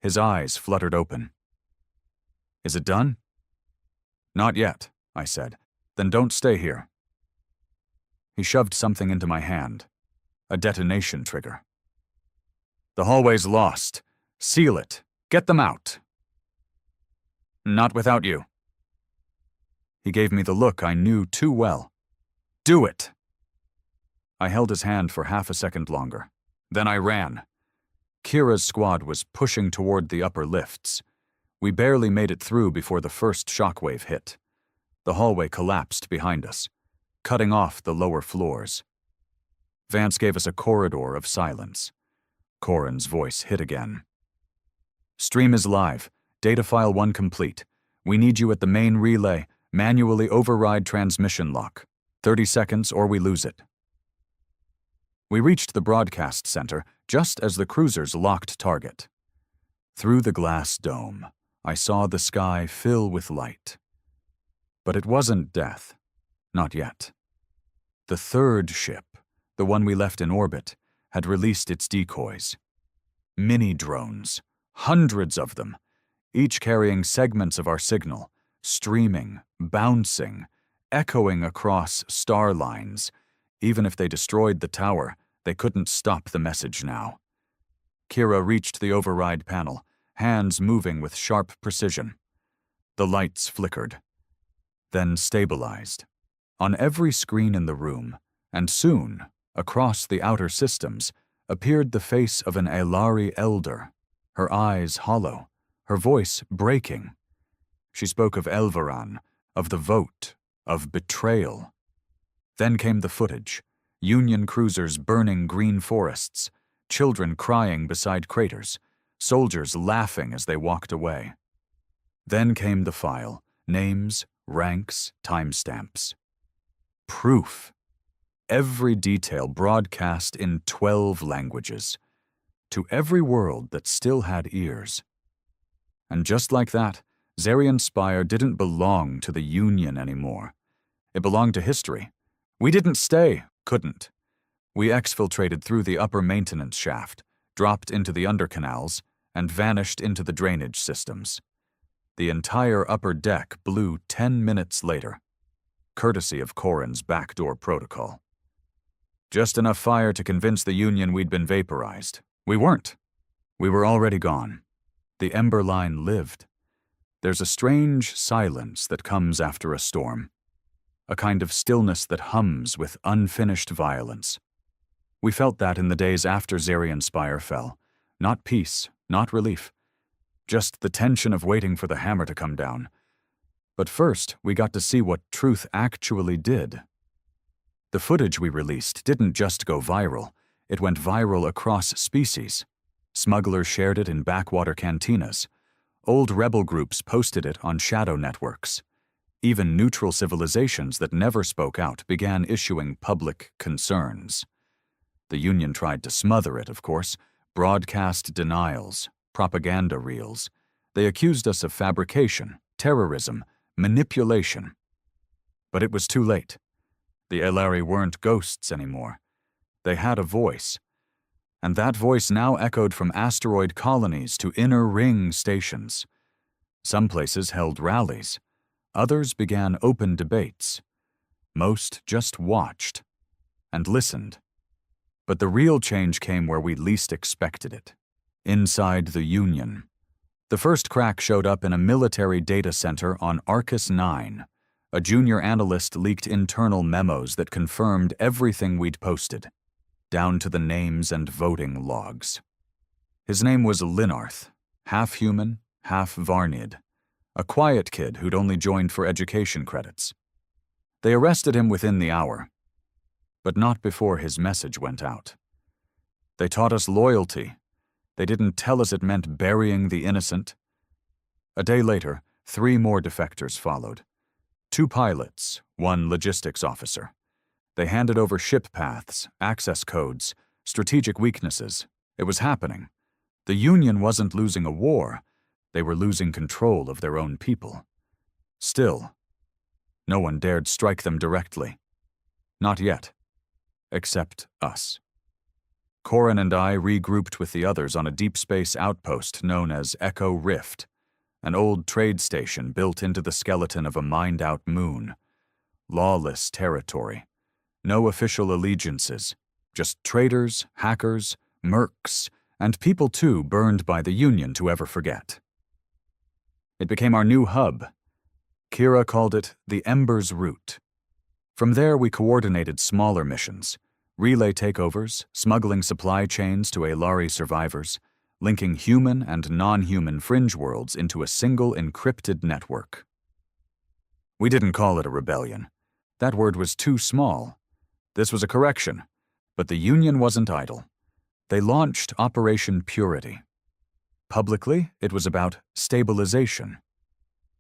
His eyes fluttered open. "Is it done?" "Not yet," I said. "Then don't stay here." He shoved something into my hand. A detonation trigger. "The hallway's lost. Seal it. Get them out." "Not without you." He gave me the look I knew too well. "Do it." I held his hand for half a second longer. Then I ran. Kira's squad was pushing toward the upper lifts. We barely made it through before the first shockwave hit. The hallway collapsed behind us, cutting off the lower floors. Vance gave us a corridor of silence. Corrin's voice hit again. "Stream is live. Data file 1 complete. We need you at the main relay. Manually override transmission lock. 30 seconds or we lose it." We reached the broadcast center just as the cruisers locked target. Through the glass dome, I saw the sky fill with light. But it wasn't death. Not yet. The third ship, the one we left in orbit, had released its decoys. Mini-drones, hundreds of them, each carrying segments of our signal, streaming, bouncing, echoing across star lines. Even if they destroyed the tower, they couldn't stop the message now. Kira reached the override panel, hands moving with sharp precision. The lights flickered, then stabilized. On every screen in the room, and soon, across the outer systems, appeared the face of an Aelari elder, her eyes hollow, her voice breaking. She spoke of Elvaran, of the vote, of betrayal. Then came the footage, Union cruisers burning green forests, children crying beside craters, soldiers laughing as they walked away. Then came the file, names, ranks, timestamps. Proof. Every detail broadcast in 12 languages, to every world that still had ears. And just like that, Zarian Spire didn't belong to the Union anymore. It belonged to history. We didn't stay, couldn't. We exfiltrated through the upper maintenance shaft, dropped into the undercanals, and vanished into the drainage systems. The entire upper deck blew 10 minutes later, courtesy of Corrin's backdoor protocol. Just enough fire to convince the Union we'd been vaporized. We weren't. We were already gone. The Ember Line lived. There's a strange silence that comes after a storm, a kind of stillness that hums with unfinished violence. We felt that in the days after Zarian Spire fell. Not peace, not relief, just the tension of waiting for the hammer to come down. But first, we got to see what truth actually did. The footage we released didn't just go viral, it went viral across species. Smugglers shared it in backwater cantinas. Old rebel groups posted it on shadow networks. Even neutral civilizations that never spoke out began issuing public concerns. The Union tried to smother it, of course, broadcast denials, propaganda reels. They accused us of fabrication, terrorism, manipulation. But it was too late. The Elari weren't ghosts anymore. They had a voice. And that voice now echoed from asteroid colonies to inner ring stations. Some places held rallies. Others began open debates. Most just watched and listened. But the real change came where we least expected it, inside the Union. The first crack showed up in a military data center on Arcus 9. A junior analyst leaked internal memos that confirmed everything we'd posted, down to the names and voting logs. His name was Linarth, half human, half Varnid, a quiet kid who'd only joined for education credits. They arrested him within the hour, but not before his message went out. They taught us loyalty. They didn't tell us it meant burying the innocent. A day later, 3 more defectors followed. 2 pilots, 1 logistics officer. They handed over ship paths, access codes, strategic weaknesses. It was happening. The Union wasn't losing a war. They were losing control of their own people. Still, no one dared strike them directly. Not yet. Except us. Corrin and I regrouped with the others on a deep space outpost known as Echo Rift, an old trade station built into the skeleton of a mined-out moon. Lawless territory. No official allegiances. Just traders, hackers, mercs, and people too burned by the Union to ever forget. It became our new hub. Kira called it the Ember's Route. From there we coordinated smaller missions, relay takeovers, smuggling supply chains to Elari survivors, linking human and non-human fringe worlds into a single encrypted network. We didn't call it a rebellion. That word was too small. This was a correction, but the Union wasn't idle. They launched Operation Purity. Publicly, it was about stabilization.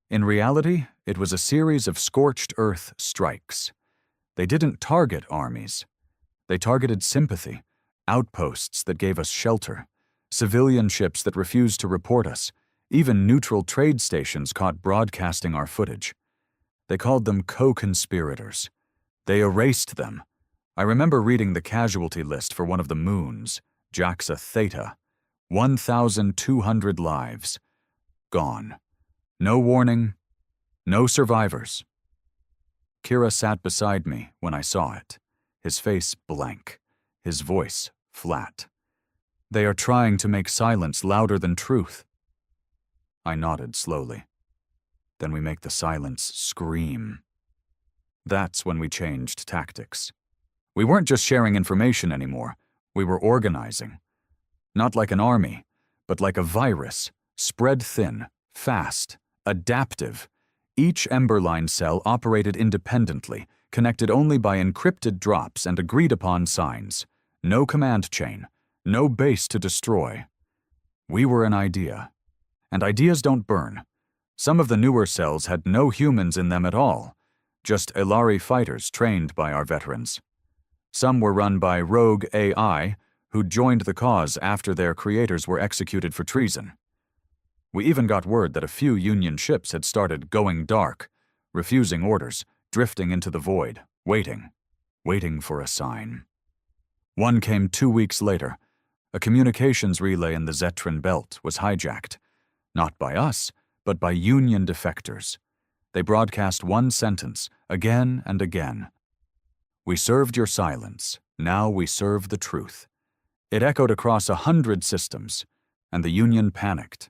In reality, it was a series of scorched earth strikes. They didn't target armies. They targeted sympathy, outposts that gave us shelter, civilian ships that refused to report us, even neutral trade stations caught broadcasting our footage. They called them co-conspirators. They erased them. I remember reading the casualty list for one of the moons, Jaxa Theta. 1,200 lives. Gone. No warning, no survivors. Kira sat beside me when I saw it, his face blank, his voice flat. They are trying to make silence louder than truth. I nodded slowly. Then we make the silence scream. That's when we changed tactics. We weren't just sharing information anymore. We were organizing. Not like an army, but like a virus, spread thin, fast, adaptive. Each Emberline cell operated independently, connected only by encrypted drops and agreed-upon signs. No command chain, no base to destroy. We were an idea. And ideas don't burn. Some of the newer cells had no humans in them at all, just Ilari fighters trained by our veterans. Some were run by rogue AI who joined the cause after their creators were executed for treason. We even got word that a few Union ships had started going dark, refusing orders, drifting into the void, waiting for a sign. One came 2 weeks later. A communications relay in the Zetran belt was hijacked, not by us, but by Union defectors. They broadcast one sentence, again and again. "We served your silence, now we serve the truth." It echoed across 100 systems, and the Union panicked.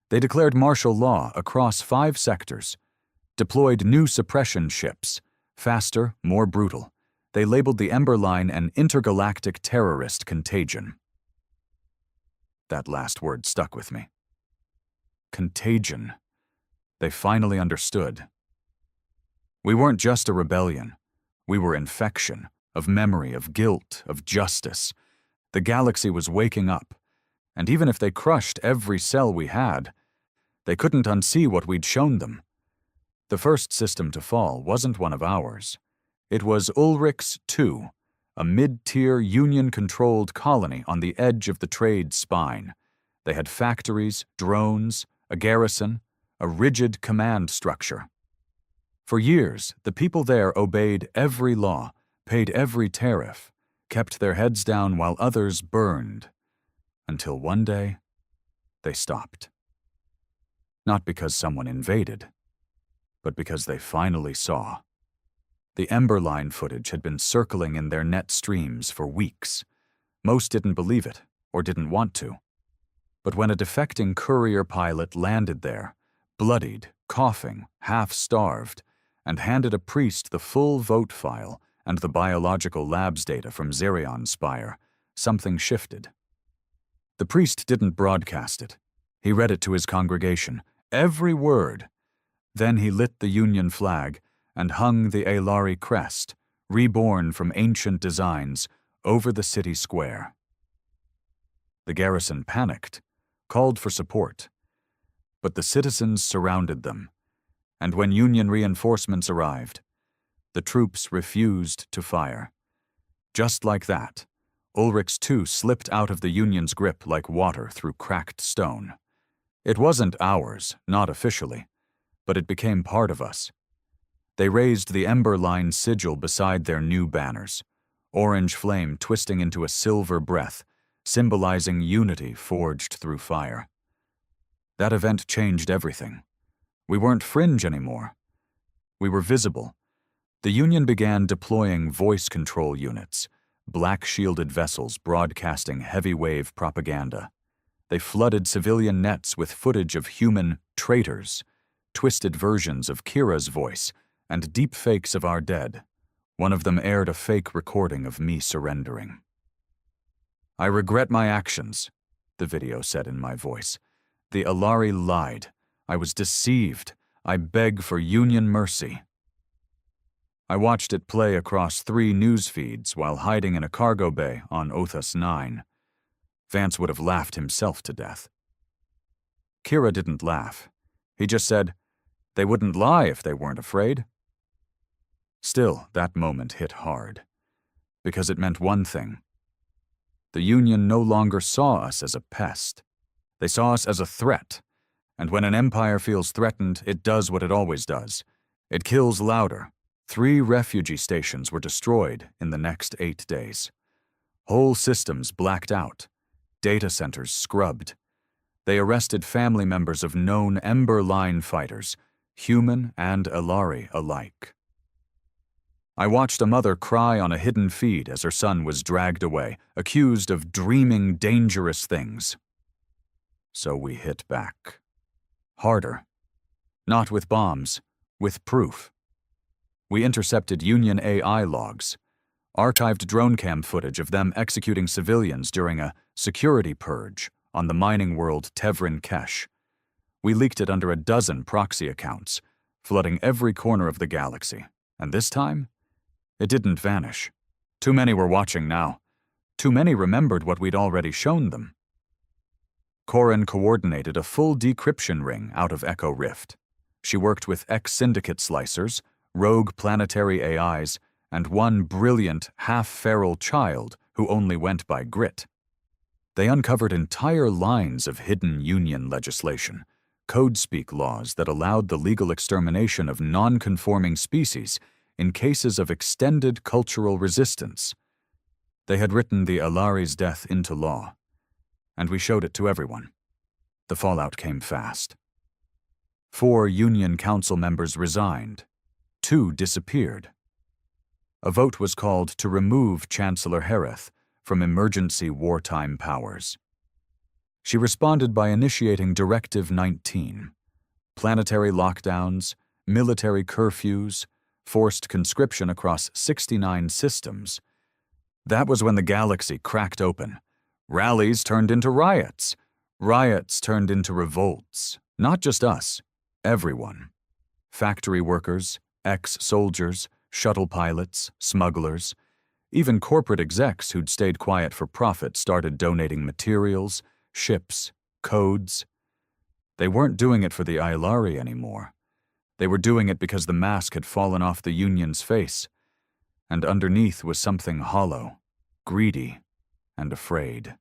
They declared martial law across 5 sectors, deployed new suppression ships, faster, more brutal. They labeled the Ember Line an intergalactic terrorist contagion. That last word stuck with me. Contagion. They finally understood. We weren't just a rebellion. We were infection, of memory, of guilt, of justice. The galaxy was waking up, and even if they crushed every cell we had, they couldn't unsee what we'd shown them. The first system to fall wasn't one of ours. It was Ulrich's II, a mid-tier Union-controlled colony on the edge of the trade spine. They had factories, drones, a garrison, a rigid command structure. For years, the people there obeyed every law, paid every tariff, kept their heads down while others burned, until one day, they stopped. Not because someone invaded, but because they finally saw. The Ember Line footage had been circling in their net streams for weeks. Most didn't believe it, or didn't want to. But when a defecting courier pilot landed there, bloodied, coughing, half-starved, and handed a priest the full vote file and the biological labs data from Zerion Spire, something shifted. The priest didn't broadcast it. He read it to his congregation, every word. Then he lit the Union flag and hung the Ilari crest, reborn from ancient designs, over the city square. The garrison panicked, called for support. But the citizens surrounded them, and when Union reinforcements arrived, the troops refused to fire. Just like that, Ulrich's II slipped out of the Union's grip like water through cracked stone. It wasn't ours, not officially, but it became part of us. They raised the Ember Line sigil beside their new banners, orange flame twisting into a silver breath, symbolizing unity forged through fire. That event changed everything. We weren't fringe anymore. We were visible. The Union began deploying voice control units, black-shielded vessels broadcasting heavy-wave propaganda. They flooded civilian nets with footage of human traitors, twisted versions of Kira's voice, and deep fakes of our dead. One of them aired a fake recording of me surrendering. "I regret my actions," the video said in my voice. "The Ilari lied. I was deceived. I beg for Union mercy." I watched it play across 3 news feeds while hiding in a cargo bay on Othas 9. Vance would have laughed himself to death. Kira didn't laugh. He just said, "They wouldn't lie if they weren't afraid." Still, that moment hit hard, because it meant one thing. The Union no longer saw us as a pest. They saw us as a threat, and when an empire feels threatened, it does what it always does. It kills louder. 3 refugee stations were destroyed in the next 8 days. Whole systems blacked out. Data centers scrubbed. They arrested family members of known Ember Line fighters, human and Ilari alike. I watched a mother cry on a hidden feed as her son was dragged away, accused of dreaming dangerous things. So we hit back. Harder. Not with bombs, with proof. We intercepted Union AI logs, archived drone cam footage of them executing civilians during a security purge on the mining world Terran Kesh. We leaked it under a dozen proxy accounts, flooding every corner of the galaxy. And this time, it didn't vanish. Too many were watching now. Too many remembered what we'd already shown them. Corin coordinated a full decryption ring out of Echo Rift. She worked with ex-syndicate slicers, rogue planetary AIs, and one brilliant, half-feral child who only went by Grit. They uncovered entire lines of hidden Union legislation, code-speak laws that allowed the legal extermination of non-conforming species in cases of extended cultural resistance. They had written the Alari's death into law, and we showed it to everyone. The fallout came fast. 4 Union Council members resigned. 2 disappeared. A vote was called to remove Chancellor Hereth from emergency wartime powers. She responded by initiating Directive 19, planetary lockdowns, military curfews, forced conscription across 69 systems. That was when the galaxy cracked open. Rallies turned into riots. Riots turned into revolts. Not just us, everyone. Factory workers, ex-soldiers, shuttle pilots, smugglers. Even corporate execs who'd stayed quiet for profit started donating materials, ships, codes. They weren't doing it for the Ilari anymore. They were doing it because the mask had fallen off the Union's face, and underneath was something hollow, greedy, and afraid.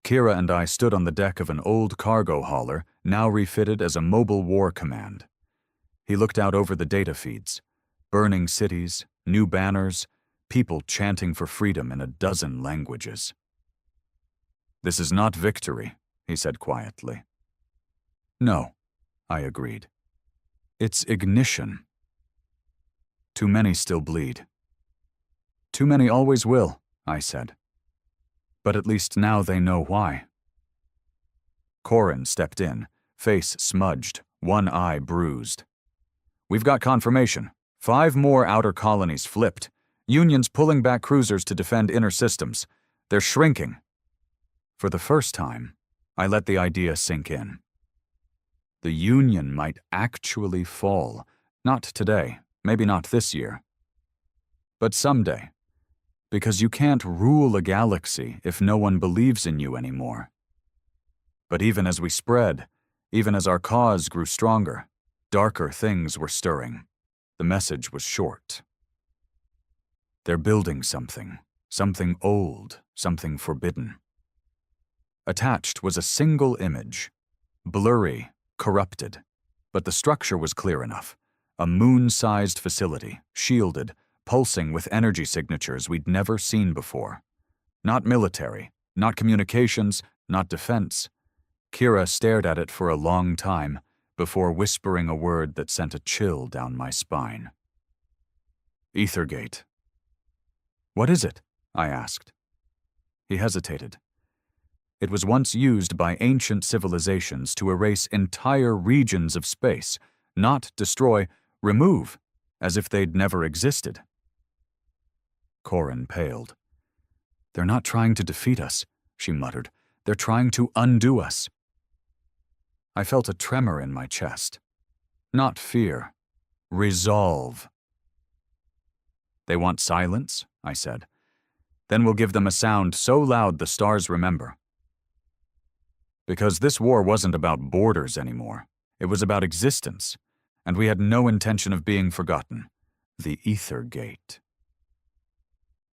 Kira and I stood on the deck of an old cargo hauler, now refitted as a mobile war command. He looked out over the data feeds, burning cities, new banners, people chanting for freedom in a dozen languages. "This is not victory," he said quietly. "No," I agreed. "It's ignition. Too many still bleed." "Too many always will," I said. "But at least now they know why." Corin stepped in, face smudged, one eye bruised. "We've got confirmation. 5 more outer colonies flipped. Union's pulling back cruisers to defend inner systems. They're shrinking." For the first time, I let the idea sink in. The Union might actually fall. Not today, maybe not this year. But someday. Because you can't rule a galaxy if no one believes in you anymore. But even as we spread, even as our cause grew stronger, darker things were stirring. The message was short. They're building something old, something forbidden. Attached was a single image, blurry, corrupted, but the structure was clear enough. A moon-sized facility, shielded, pulsing with energy signatures we'd never seen before. Not military, not communications, not defense. Kira stared at it for a long time before whispering a word that sent a chill down my spine. "Ethergate." "What is it?" I asked. He hesitated. It was once used by ancient civilizations to erase entire regions of space, not destroy, remove, as if they'd never existed. Corin paled. "They're not trying to defeat us," she muttered. "They're trying to undo us." I felt a tremor in my chest. Not fear. Resolve. "They want silence," I said. "Then we'll give them a sound so loud the stars remember." Because this war wasn't about borders anymore. It was about existence, and we had no intention of being forgotten. The Ethergate.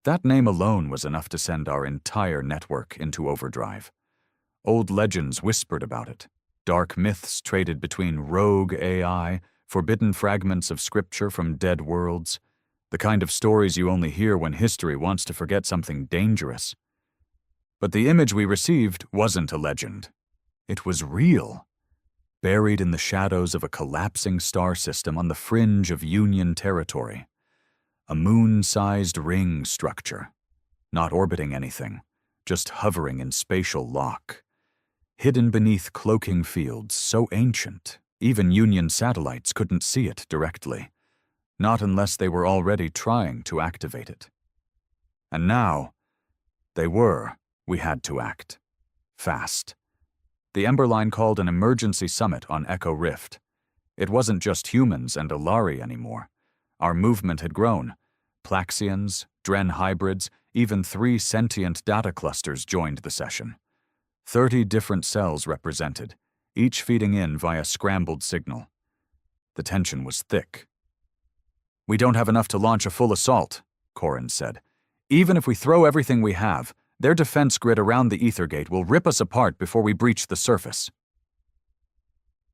That name alone was enough to send our entire network into overdrive. Old legends whispered about it. Dark myths traded between rogue AI, forbidden fragments of scripture from dead worlds, the kind of stories you only hear when history wants to forget something dangerous. But the image we received wasn't a legend. It was real, buried in the shadows of a collapsing star system on the fringe of Union territory. A moon-sized ring structure, not orbiting anything, just hovering in spatial lock. Hidden beneath cloaking fields so ancient, even Union satellites couldn't see it directly, not unless they were already trying to activate it. And now, we had to act. Fast. The Emberline called an emergency summit on Echo Rift. It wasn't just humans and Alari anymore. Our movement had grown. Plaxians, Dren hybrids, even 3 sentient data clusters joined the session. 30 different cells represented, each feeding in via scrambled signal. The tension was thick. "We don't have enough to launch a full assault," Corin said. "Even if we throw everything we have, their defense grid around the ether gate will rip us apart before we breach the surface."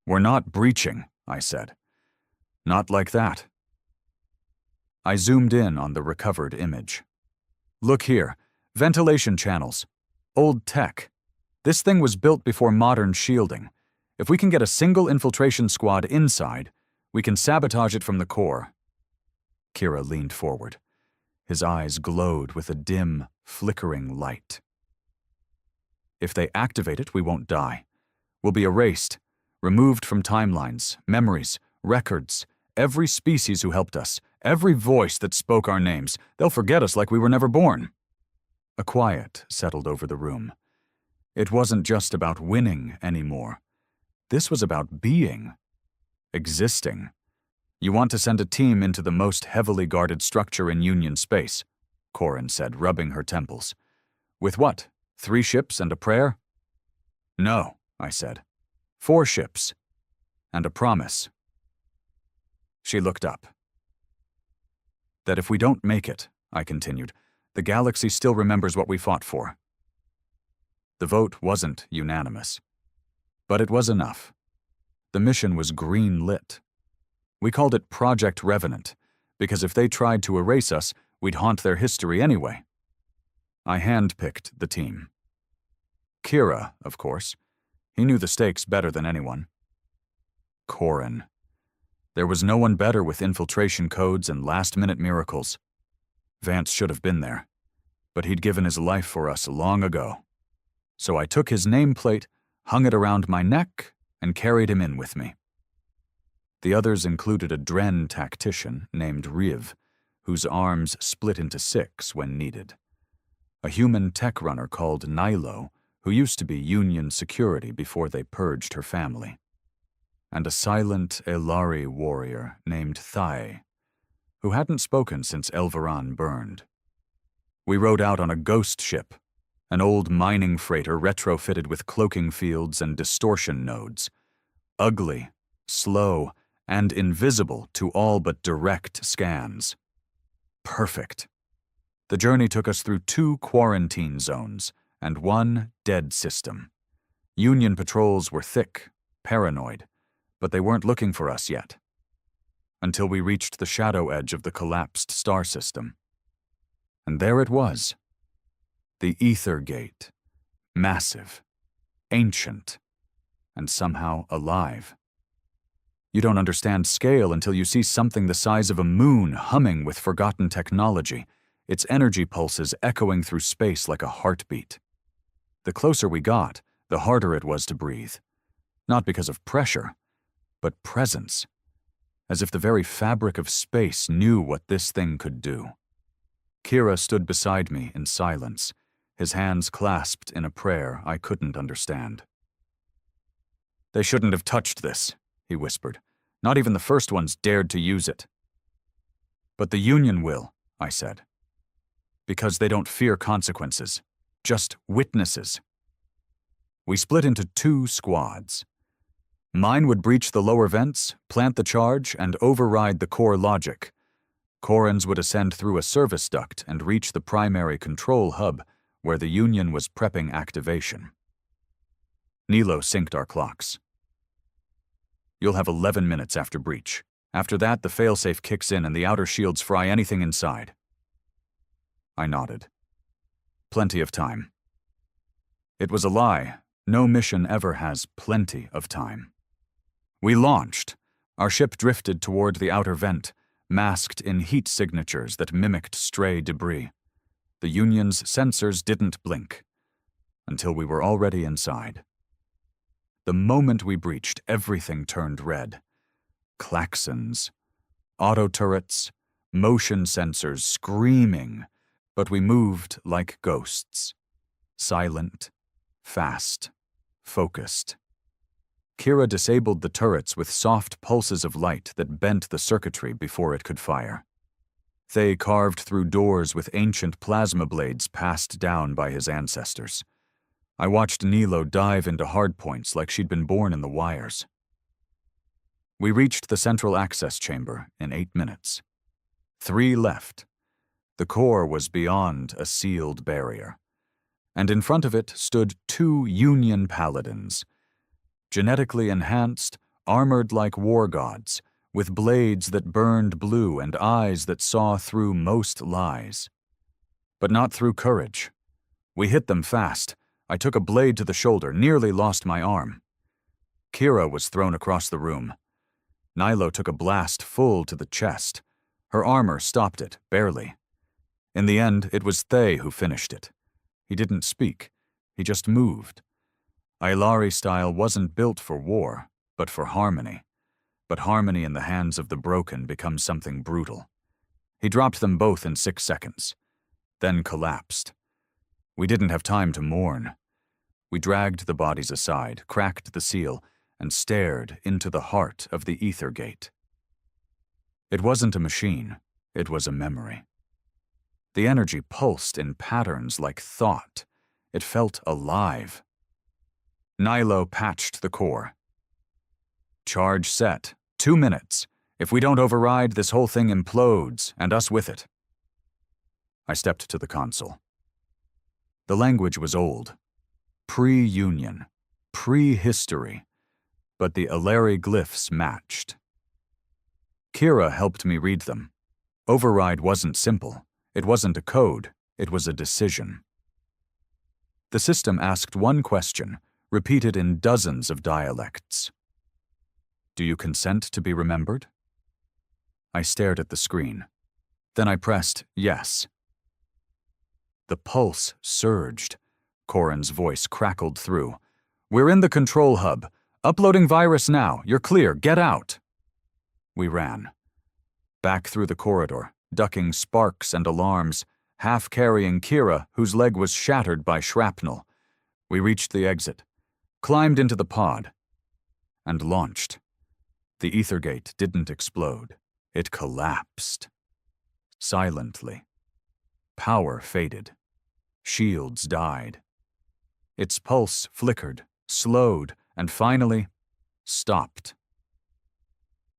"We're not breaching," I said. "Not like that." I zoomed in on the recovered image. "Look here, ventilation channels. Old tech. This thing was built before modern shielding. If we can get a single infiltration squad inside, we can sabotage it from the core." Kira leaned forward. His eyes glowed with a dim, flickering light. "If they activate it, we won't die. We'll be erased, removed from timelines, memories, records, every species who helped us, every voice that spoke our names. They'll forget us like we were never born." A quiet settled over the room. It wasn't just about winning anymore. This was about being, existing. "You want to send a team into the most heavily guarded structure in Union space," Corin said, rubbing her temples. "With what? 3 ships and a prayer?" "No," I said. 4 ships. And a promise." She looked up. "That if we don't make it," I continued, "the galaxy still remembers what we fought for." The vote wasn't unanimous. But it was enough. The mission was green-lit. We called it Project Revenant, because if they tried to erase us, we'd haunt their history anyway. I handpicked the team. Kira, of course. He knew the stakes better than anyone. Corin. There was no one better with infiltration codes and last-minute miracles. Vance should have been there, but he'd given his life for us long ago. So I took his nameplate, hung it around my neck, and carried him in with me. The others included a Dren tactician named Riv, whose arms split into 6 when needed. A human tech runner called Nilo, who used to be Union security before they purged her family. And a silent Elari warrior named Thai, who hadn't spoken since Elvaran burned. We rode out on a ghost ship, an old mining freighter retrofitted with cloaking fields and distortion nodes. Ugly, slow, and invisible to all but direct scans. Perfect. The journey took us through 2 quarantine zones and 1 dead system. Union patrols were thick, paranoid, but they weren't looking for us yet. Until we reached the shadow edge of the collapsed star system. And there it was. The ether gate. Massive, ancient, and somehow alive. You don't understand scale until you see something the size of a moon humming with forgotten technology, its energy pulses echoing through space like a heartbeat. The closer we got, the harder it was to breathe. Not because of pressure, but presence. As if the very fabric of space knew what this thing could do. Kira stood beside me in silence, his hands clasped in a prayer I couldn't understand. "They shouldn't have touched this," he whispered. "Not even the first ones dared to use it." "But the Union will," I said. "Because they don't fear consequences, just witnesses." We split into 2 squads. Mine would breach the lower vents, plant the charge, and override the core logic. Corin's would ascend through a service duct and reach the primary control hub, where the Union was prepping activation. Nilo synced our clocks. "You'll have 11 minutes after breach. After that, the failsafe kicks in and the outer shields fry anything inside." I nodded. Plenty of time. It was a lie. No mission ever has plenty of time. We launched. Our ship drifted toward the outer vent, masked in heat signatures that mimicked stray debris. The Union's sensors didn't blink. Until we were already inside. The moment we breached, everything turned red. Klaxons, auto turrets, motion sensors screaming, but we moved like ghosts. Silent, fast, focused. Kira disabled the turrets with soft pulses of light that bent the circuitry before it could fire. They carved through doors with ancient plasma blades passed down by his ancestors. I watched Nilo dive into hardpoints like she'd been born in the wires. We reached the central access chamber in 8 minutes. 3 left. The core was beyond a sealed barrier, and in front of it stood 2 Union paladins, genetically enhanced, armored like war gods, with blades that burned blue and eyes that saw through most lies. But not through courage. We hit them fast. I took a blade to the shoulder, nearly lost my arm. Kira was thrown across the room. Nilo took a blast full to the chest. Her armor stopped it, barely. In the end, it was Thay who finished it. He didn't speak. He just moved. Ailari style wasn't built for war, but for harmony. But harmony in the hands of the broken becomes something brutal. He dropped them both in 6 seconds, then collapsed. We didn't have time to mourn. We dragged the bodies aside, cracked the seal, and stared into the heart of the ether gate. It wasn't a machine, it was a memory. The energy pulsed in patterns like thought. It felt alive. Nilo patched the core. Charge set. 2 minutes. If we don't override, this whole thing implodes, and us with it. I stepped to the console. The language was old. Pre-Union. Pre-history. But the Ailari glyphs matched. Kira helped me read them. Override wasn't simple. It wasn't a code. It was a decision. The system asked one question, repeated in dozens of dialects. Do you consent to be remembered? I stared at the screen. Then I pressed yes. The pulse surged. Corin's voice crackled through. We're in the control hub. Uploading virus now. You're clear. Get out. We ran. Back through the corridor, ducking sparks and alarms, half carrying Kira, whose leg was shattered by shrapnel. We reached the exit, climbed into the pod, and launched. The ether gate didn't explode. It collapsed. Silently. Power faded. Shields died. Its pulse flickered, slowed, and finally stopped.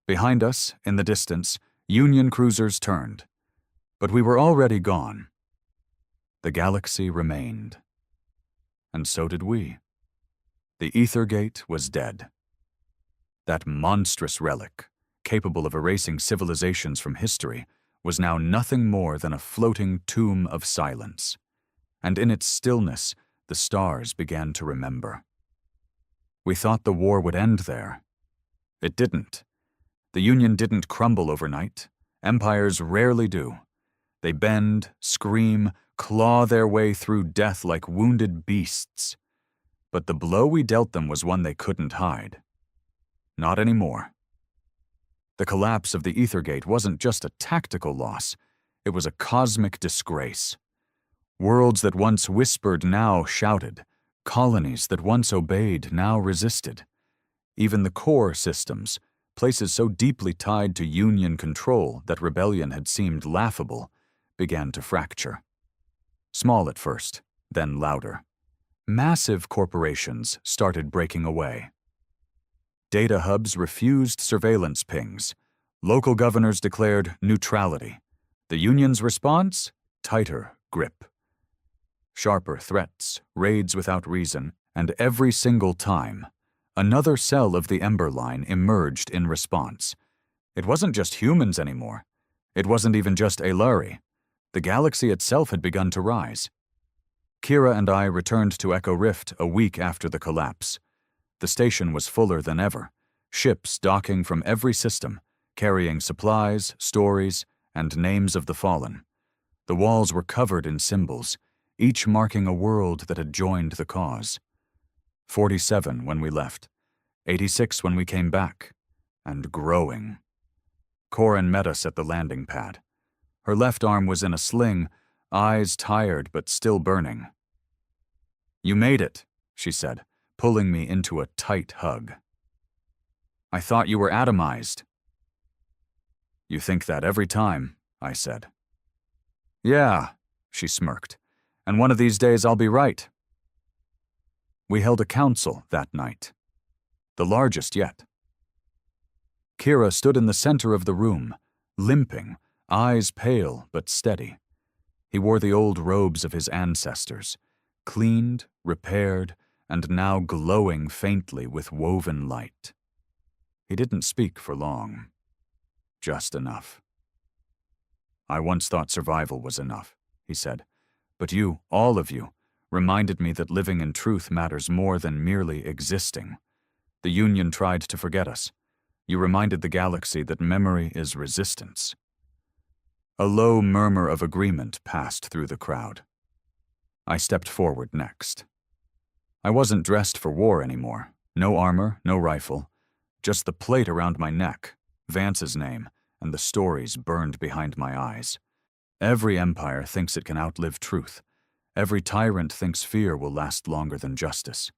Behind us, in the distance, Union cruisers turned. But we were already gone. The galaxy remained. And so did we. The ether gate was dead. That monstrous relic, capable of erasing civilizations from history, was now nothing more than a floating tomb of silence. And in its stillness, the stars began to remember. We thought the war would end there. It didn't. The Union didn't crumble overnight. Empires rarely do. They bend, scream, claw their way through death like wounded beasts. But the blow we dealt them was one they couldn't hide. Not anymore. The collapse of the Ethergate wasn't just a tactical loss, it was a cosmic disgrace. Worlds that once whispered now shouted. Colonies that once obeyed now resisted. Even the core systems, places so deeply tied to Union control that rebellion had seemed laughable, began to fracture. Small at first, then louder. Massive corporations started breaking away. Data hubs refused surveillance pings. Local governors declared neutrality. The Union's response? Tighter grip. Sharper threats, raids without reason, and every single time, another cell of the Ember Line emerged in response. It wasn't just humans anymore. It wasn't even just Ailari. The galaxy itself had begun to rise. Kira and I returned to Echo Rift a week after the collapse. The station was fuller than ever, ships docking from every system, carrying supplies, stories, and names of the fallen. The walls were covered in symbols, each marking a world that had joined the cause. 47 when we left, 86 when we came back, and growing. Corin met us at the landing pad. Her left arm was in a sling, eyes tired but still burning. "You made it," she said, pulling me into a tight hug. "I thought you were atomized." "You think that every time," I said. "Yeah," she smirked, "and one of these days I'll be right." We held a council that night, the largest yet. Kira stood in the center of the room, limping, eyes pale but steady. He wore the old robes of his ancestors, cleaned, repaired, and now glowing faintly with woven light. He didn't speak for long. Just enough. "I once thought survival was enough," he said. "But you, all of you, reminded me that living in truth matters more than merely existing. The Union tried to forget us. You reminded the galaxy that memory is resistance." A low murmur of agreement passed through the crowd. I stepped forward next. I wasn't dressed for war anymore. No armor, no rifle. Just the plate around my neck, Vance's name, and the stories burned behind my eyes. Every empire thinks it can outlive truth. Every tyrant thinks fear will last longer than justice.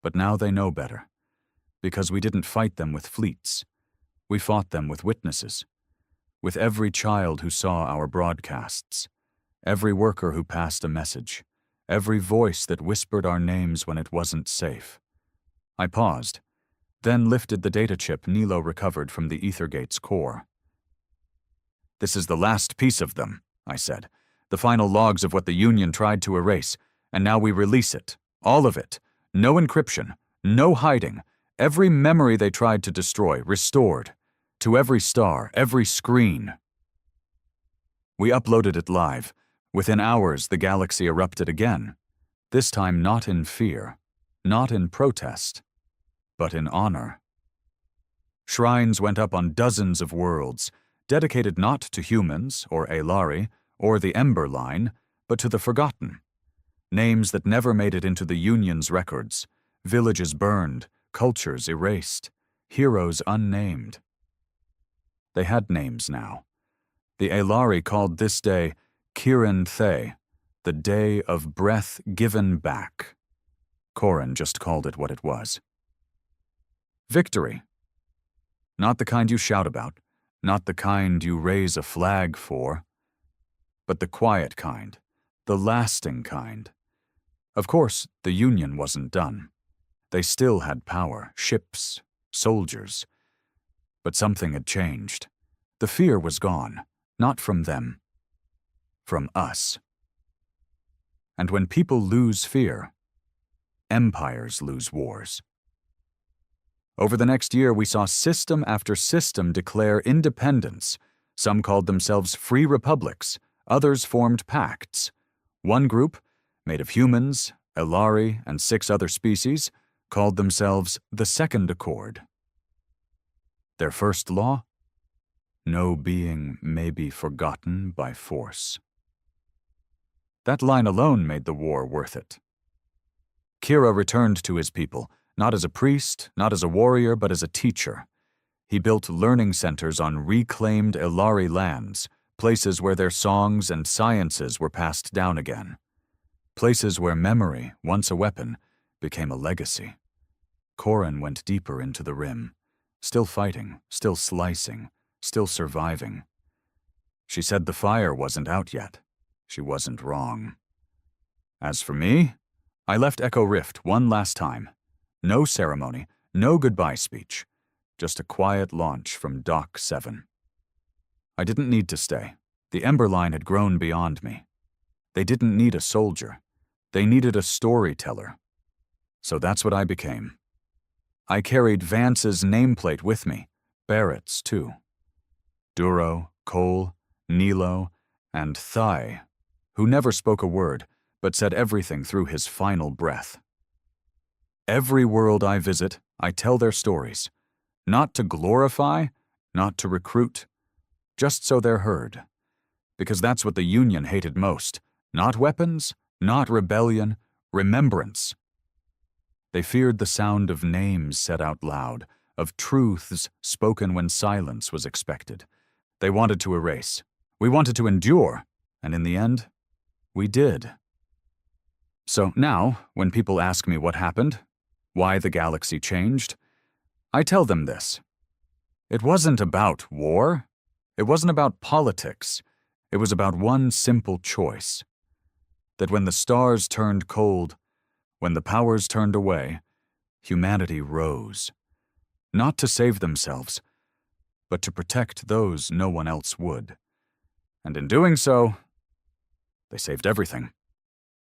But now they know better. Because we didn't fight them with fleets. We fought them with witnesses. With every child who saw our broadcasts. Every worker who passed a message. Every voice that whispered our names when it wasn't safe. I paused, then lifted the data chip Nilo recovered from the Ethergate's core. "This is the last piece of them," I said. "The final logs of what the Union tried to erase, and now we release it. All of it. No encryption. No hiding. Every memory they tried to destroy, restored. To every star, every screen." We uploaded it live. Within hours, the galaxy erupted again. This time not in fear, not in protest, but in honor. Shrines went up on dozens of worlds, dedicated not to humans, or Aelari, or the Ember Line, but to the forgotten. Names that never made it into the Union's records, villages burned, cultures erased, heroes unnamed. They had names now. The Aelari called this day Kirin Thay, the day of breath given back. Corran just called it what it was. Victory. Not the kind you shout about, not the kind you raise a flag for, but the quiet kind, the lasting kind. Of course, the Union wasn't done. They still had power, ships, soldiers. But something had changed. The fear was gone, not from them, from us. And when people lose fear, empires lose wars. Over the next year, we saw system after system declare independence. Some called themselves free republics, others formed pacts. One group, made of humans, Aelari, and 6 other species, called themselves the Second Accord. Their first law? No being may be forgotten by force. That line alone made the war worth it. Kira returned to his people, not as a priest, not as a warrior, but as a teacher. He built learning centers on reclaimed Aelari lands, places where their songs and sciences were passed down again. Places where memory, once a weapon, became a legacy. Corran went deeper into the rim, still fighting, still slicing, still surviving. She said the fire wasn't out yet. She wasn't wrong. As for me, I left Echo Rift one last time. No ceremony, no goodbye speech, just a quiet launch from Dock 7. I didn't need to stay. The Ember Line had grown beyond me. They didn't need a soldier. They needed a storyteller. So that's what I became. I carried Vance's nameplate with me, Barrett's too. Duro, Cole, Nilo, and Thay, who never spoke a word, but said everything through his final breath. Every world I visit, I tell their stories. Not to glorify, not to recruit, just so they're heard. Because that's what the Union hated most. Not weapons, not rebellion, remembrance. They feared the sound of names said out loud, of truths spoken when silence was expected. They wanted to erase. We wanted to endure, and in the end, we did. So now, when people ask me what happened, why the galaxy changed, I tell them this. It wasn't about war. It wasn't about politics. It was about one simple choice. That when the stars turned cold, When the powers turned away, humanity rose, not to save themselves, but to protect those no one else would. And in doing so, they saved everything.